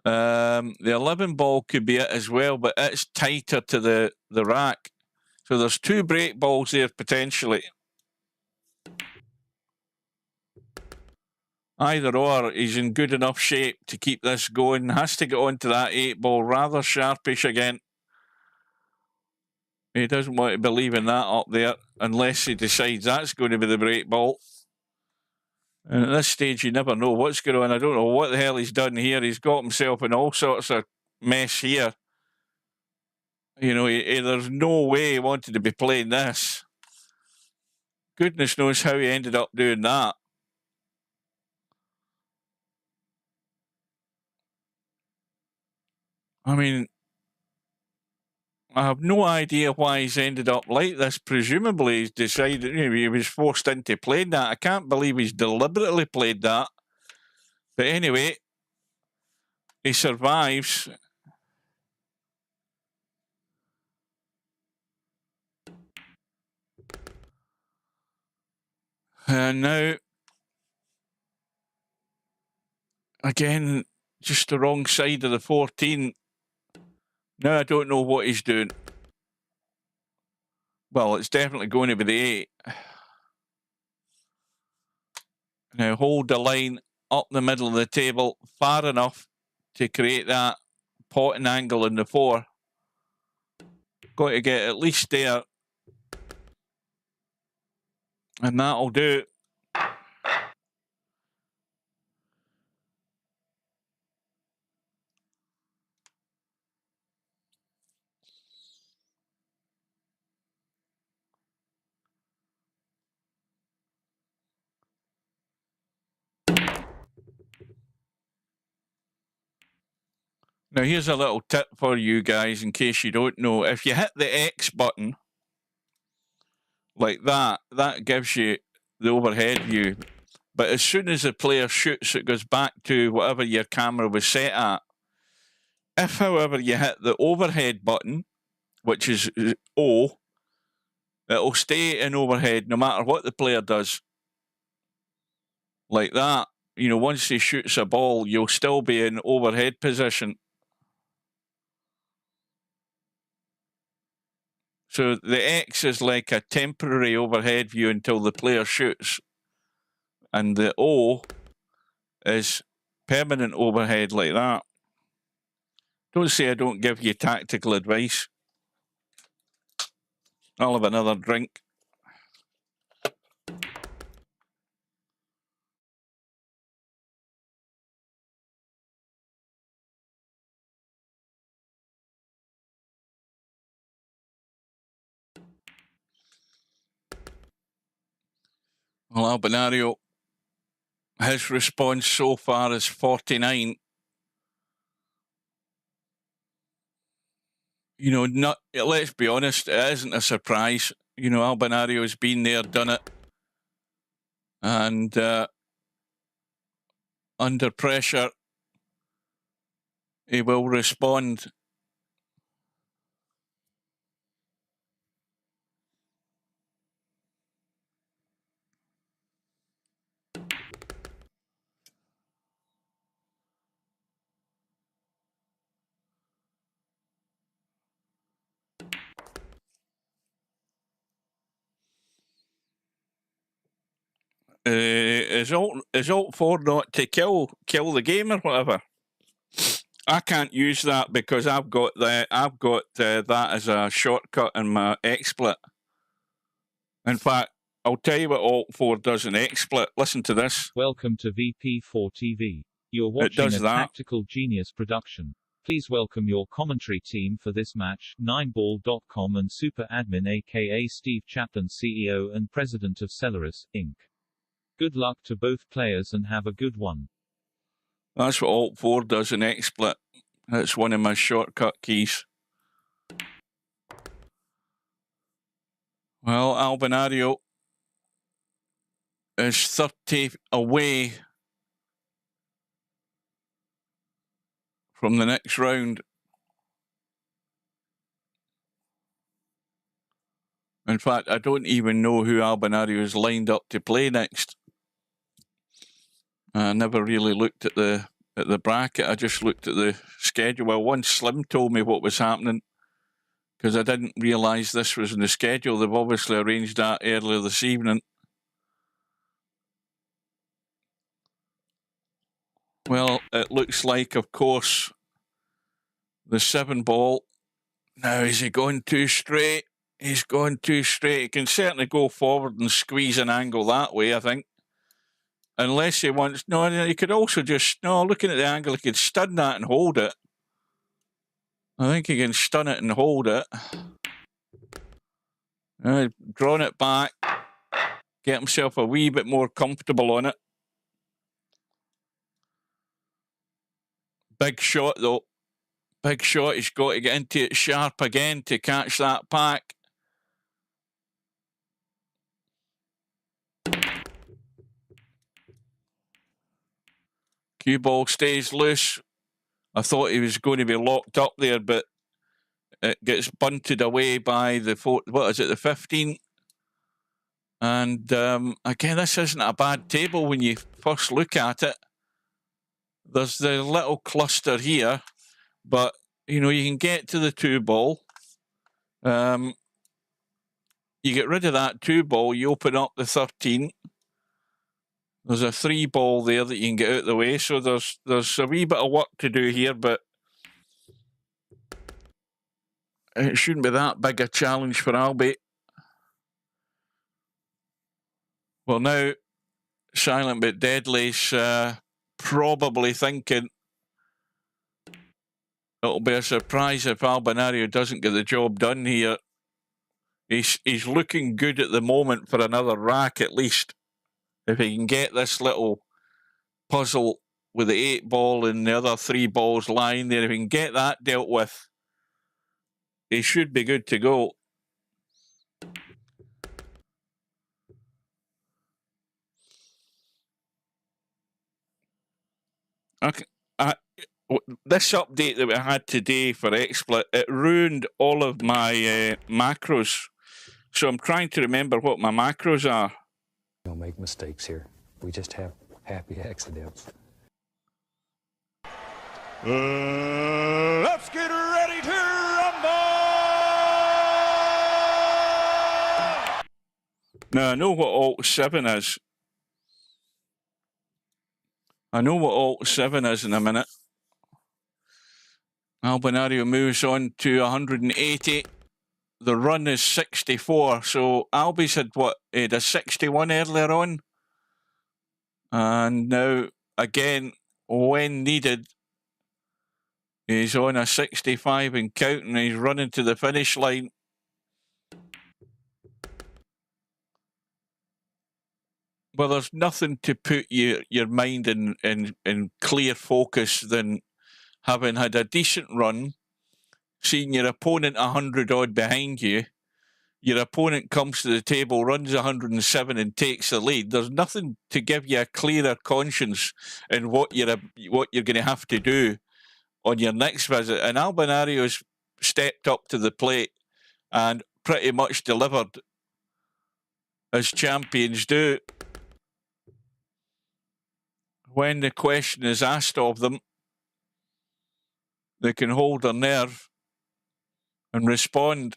The 11 ball could be it as well, but it's tighter to the rack. So there's 2 break balls there potentially. Either or, he's in good enough shape to keep this going. Has to get onto that 8 ball, rather sharpish again. He doesn't want to be leaving that up there unless he decides that's going to be the break ball. And at this stage, you never know what's going on. I don't know what the hell he's done here. He's got himself in all sorts of mess here. You know, there's no way he wanted to be playing this. Goodness knows how he ended up doing that. I mean, I have no idea why he's ended up like this. Presumably, he's decided, you know, he was forced into playing that. I can't believe he's deliberately played that. But anyway, he survives. And now, again, just the wrong side of the 14. Now I don't know what he's doing. Well, it's definitely going to be the 8. Now hold the line up the middle of the table far enough to create that potting angle in the 4. Got to get at least there. And that'll do. Now, here's a little tip for you guys in case you don't know. If you hit the X button like that, that gives you the overhead view. But as soon as the player shoots, it goes back to whatever your camera was set at. If, however, you hit the overhead button, which is O, it'll stay in overhead no matter what the player does. Like that. You know, once he shoots a ball, you'll still be in overhead position. So the X is like a temporary overhead view until the player shoots. And the O is permanent overhead like that. Don't say I don't give you tactical advice. I'll have another drink. Well, Albinario, his response so far is 49. You know, let's be honest, it isn't a surprise. You know, Albinario's been there, done it. And under pressure, he will respond. Is Alt 4 not to kill the game or whatever? I can't use that because I've got that as a shortcut in my XSplit. In fact, I'll tell you what Alt 4 does in XSplit. Listen to this. Welcome to VP4TV. You're watching a Tactical Genius production. Please welcome your commentary team for this match, 9ball.com and Super Admin aka Steve Chaplin, CEO and President of Cellaris, Inc. Good luck to both players and have a good one. That's what Alt 4 does in XSplit. That's one of my shortcut keys. Well, Albinario is 30 away from the next round. In fact, I don't even know who Albinario is lined up to play next. I never really looked at the bracket. I just looked at the schedule. Well, once Slim told me what was happening, because I didn't realise this was in the schedule. They've obviously arranged that earlier this evening. Well, it looks like, of course, the 7-ball. Now, is he going too straight? He's going too straight. He can certainly go forward and squeeze an angle that way, I think. Unless he wants... No, he could also just... No, looking at the angle, he could stun that and hold it. I think he can stun it and hold it. Drawn it back. Get himself a wee bit more comfortable on it. Big shot, though. Big shot. He's got to get into it sharp again to catch that pack. Cue ball stays loose. I thought he was going to be locked up there, but it gets bunted away by the 15? And again, this isn't a bad table when you first look at it. There's the little cluster here, but you know, you can get to the 2-ball. You get rid of that 2-ball, you open up the 13. There's a 3-ball there that you can get out of the way. So there's a wee bit of work to do here, but it shouldn't be that big a challenge for Albi. Well, now, Silent but Deadly's probably thinking it'll be a surprise if Albinario doesn't get the job done here. He's looking good at the moment for another rack at least. If he can get this little puzzle with the 8-ball and the other 3 balls lying there, if he can get that dealt with, he should be good to go. Okay. This update that we had today for XSplit, it ruined all of my macros. So I'm trying to remember what my macros are. We don't make mistakes here. We just have happy accidents. Let's get ready to rumble! Now, I know what Alt 7 is. I know what Alt 7 is in a minute. Albinario moves on to 180. The run is 64. So Albi's had what? He had a 61 earlier on. And now, again, when needed, he's on a 65 and counting. He's running to the finish line. Well, there's nothing to put your mind in clear focus than having had a decent run, seeing your opponent 100 odd behind you. Your opponent comes to the table, runs 107 and takes the lead. There's nothing to give you a clearer conscience in what you're going to have to do on your next visit. And Albinario's stepped up to the plate and pretty much delivered, as champions do. When the question is asked of them, they can hold their nerve and respond.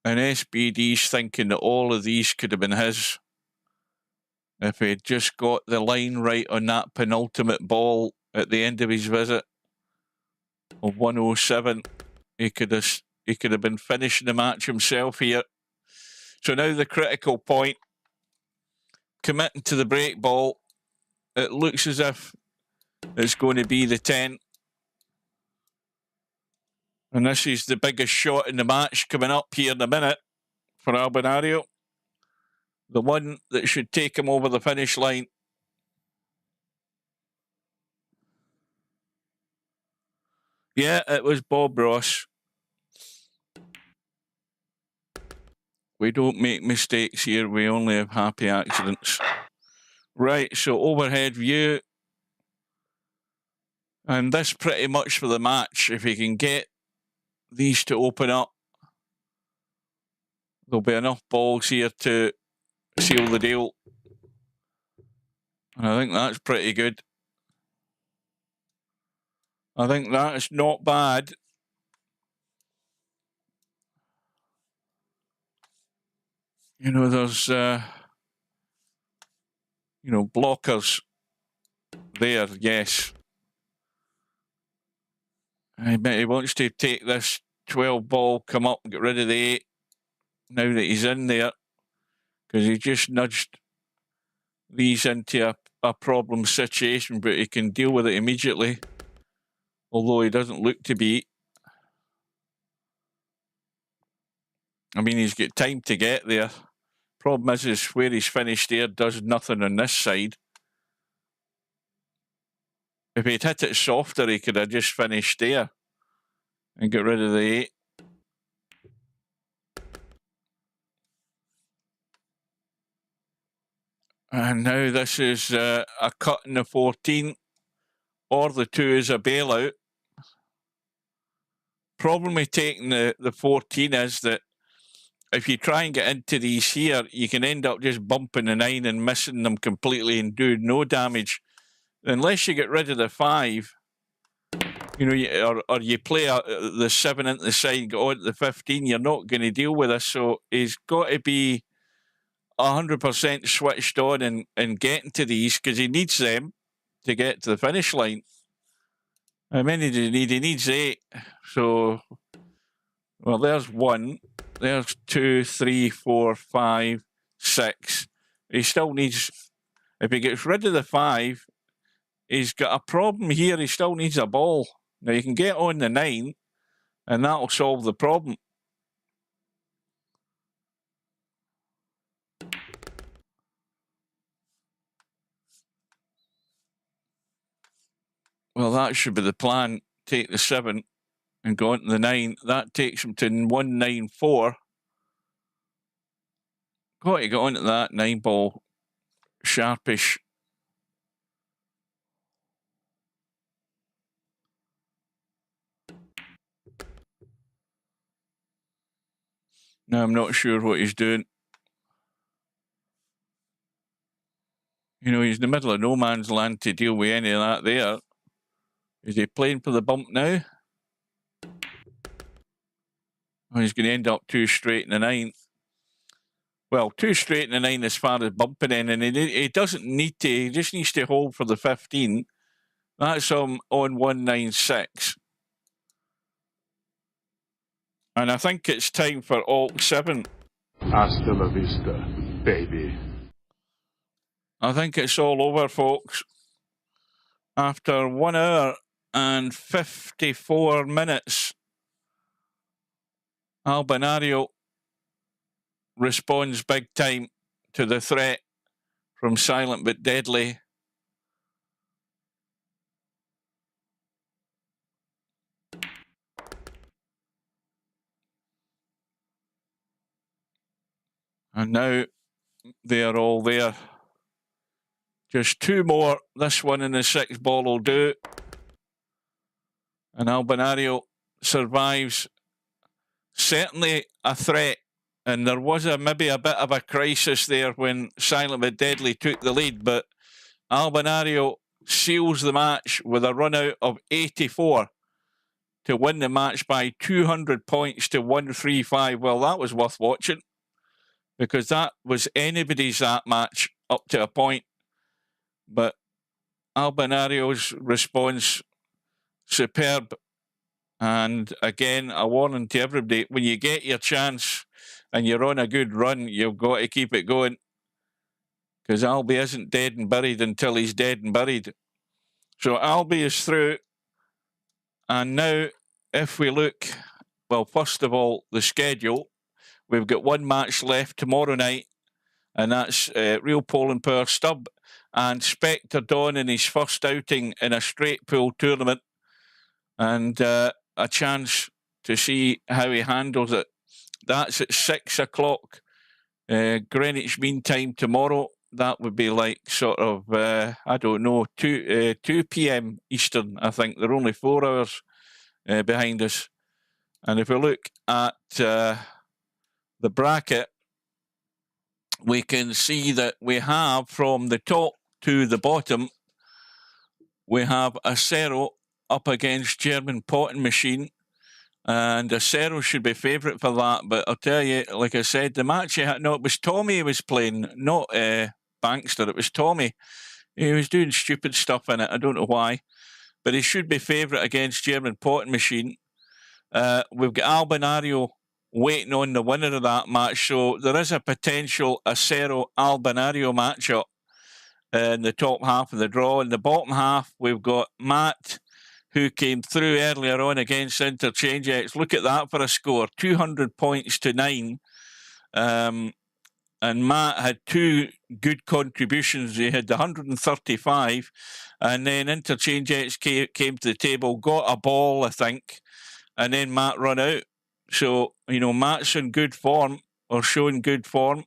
And SBD's thinking that all of these could have been his. If he had just got the line right on that penultimate ball at the end of his visit of 107, he could have been finishing the match himself here. So now the critical point, committing to the break ball. It looks as if it's going to be the 10. And this is the biggest shot in the match coming up here in a minute for Albinario. The one that should take him over the finish line. Yeah, it was Bob Ross. We don't make mistakes here. We only have happy accidents. Right, so overhead view. And this pretty much for the match. If he can get these to open up, there'll be enough balls here to seal the deal. And I think that's pretty good. I think that's not bad. You know, there's, blockers there, yes. I bet he wants to take this 12 ball, come up, get rid of the 8, now that he's in there, because he just nudged these into a problem situation, but he can deal with it immediately, although he doesn't look to be. I mean, he's got time to get there. Problem is where he's finished there does nothing on this side. If he'd hit it softer, he could have just finished there and got rid of the 8. And now this is a cut in the 14, or the 2 is a bailout. Problem with taking the 14 is that if you try and get into these here, you can end up just bumping the 9 and missing them completely and do no damage. Unless you get rid of the 5, or you play the 7 into the side and go on to the 15, you're not going to deal with this. So he's got to be 100% switched on and getting to these, because he needs them to get to the finish line. How many does he need? He needs 8. So, well, there's 1. There's 2, 3, 4, 5, 6. He still needs, if he gets rid of the 5, he's got a problem here. He still needs a ball. Now, you can get on the 9, and that'll solve the problem. Well, that should be the plan. Take the 7 and go on to the 9. That takes him to 194. Got to get on to that 9 ball sharpish. Now, I'm not sure what he's doing. You know, he's in the middle of no man's land to deal with any of that there. Is he playing for the bump now? Oh, he's going to end up 2 straight in the 9. Well, 2 straight in the 9 as far as bumping in, and he doesn't need to. He just needs to hold for the 15. That's on 196. And I think it's time for Alt 7. Hasta la vista, baby. I think it's all over, folks. After 1 hour and 54 minutes, Albinario responds big time to the threat from Silent but Deadly. And now they are all there. Just 2 more. This one in the 6 ball will do. And Albinario survives. Certainly a threat. And there was maybe a bit of a crisis there when Silent but Deadly took the lead. But Albinario seals the match with a run out of 84 to win the match by 200 points to 135. Well, that was worth watching, because that was anybody's, that match, up to a point. But Albinario's response, superb. And again, a warning to everybody, when you get your chance and you're on a good run, you've got to keep it going, because Albi isn't dead and buried until he's dead and buried. So Albi is through. And now, if we look, well, first of all, the schedule, we've got one match left tomorrow night, and that's Real Poland Power Stubb and Spectre Dawn in his first outing in a straight pool tournament, and a chance to see how he handles it. That's at 6 o'clock Greenwich Mean Time tomorrow. That would be like sort of, I don't know, 2 p.m. Eastern, I think. They're only 4 hours behind us. And if we look at the bracket, we can see that we have, from the top to the bottom, we have Acero up against German Potting Machine. And Acero should be favourite for that. But I'll tell you, like I said, the match, no, it was Tommy who was playing, not Bankster. It was Tommy. He was doing stupid stuff in it. I don't know why. But he should be favourite against German Potting Machine. We've got Albinario waiting on the winner of that match. So there is a potential Acero-Albinario matchup in the top half of the draw. In the bottom half, we've got Matt, who came through earlier on against Interchange X. Look at that for a score, 200 points to 9. And Matt had 2 good contributions. He had 135, and then Interchange X came to the table, got a ball, I think, and then Matt run out. So, you know, Matt's in good form, or showing good form.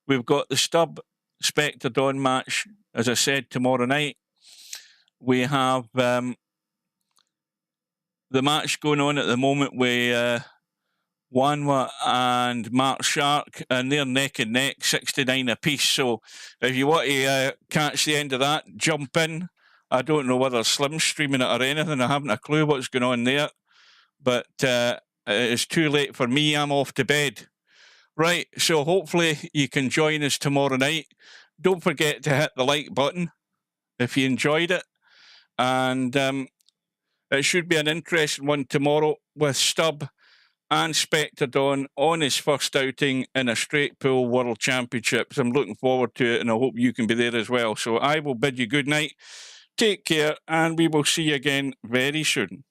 We've got the Stubb Spectre Dawn match, as I said, tomorrow night. We have the match going on at the moment with Wanwa and Mark Shark, and they're neck and neck, 69 apiece. So if you want to catch the end of that, jump in. I don't know whether Slim's streaming it or anything. I haven't a clue what's going on there. But it's too late for me. I'm off to bed. Right, so hopefully you can join us tomorrow night. Don't forget to hit the like button if you enjoyed it. And it should be an interesting one tomorrow with Stubb and Spectre Dawn on his first outing in a straight pool World Championships. I'm looking forward to it, and I hope you can be there as well. So I will bid you good night. Take care, and we will see you again very soon.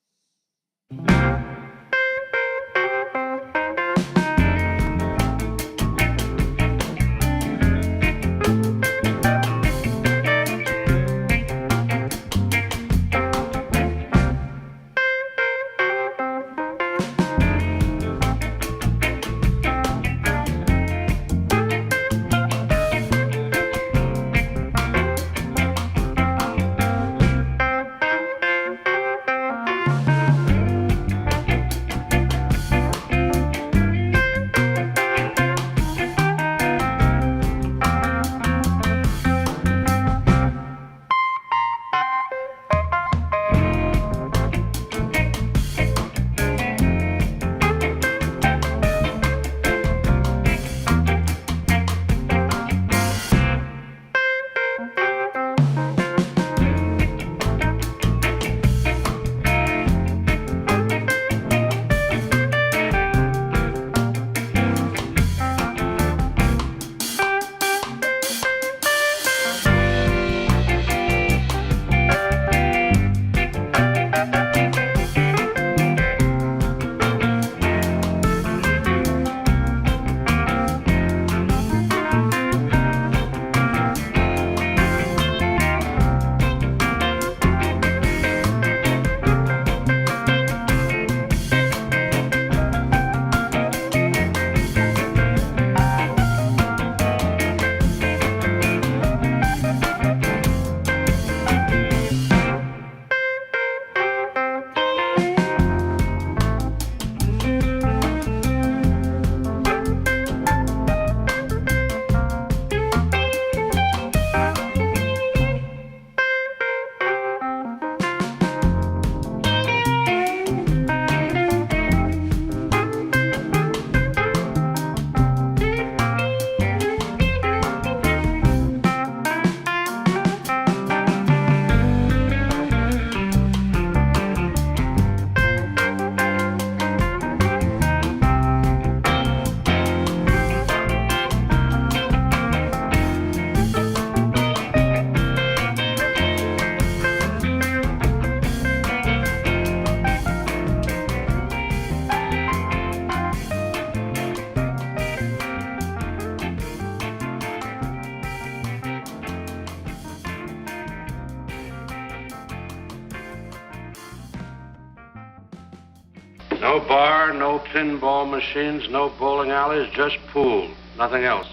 No bar, no pinball machines, no bowling alleys, just pool. Nothing else.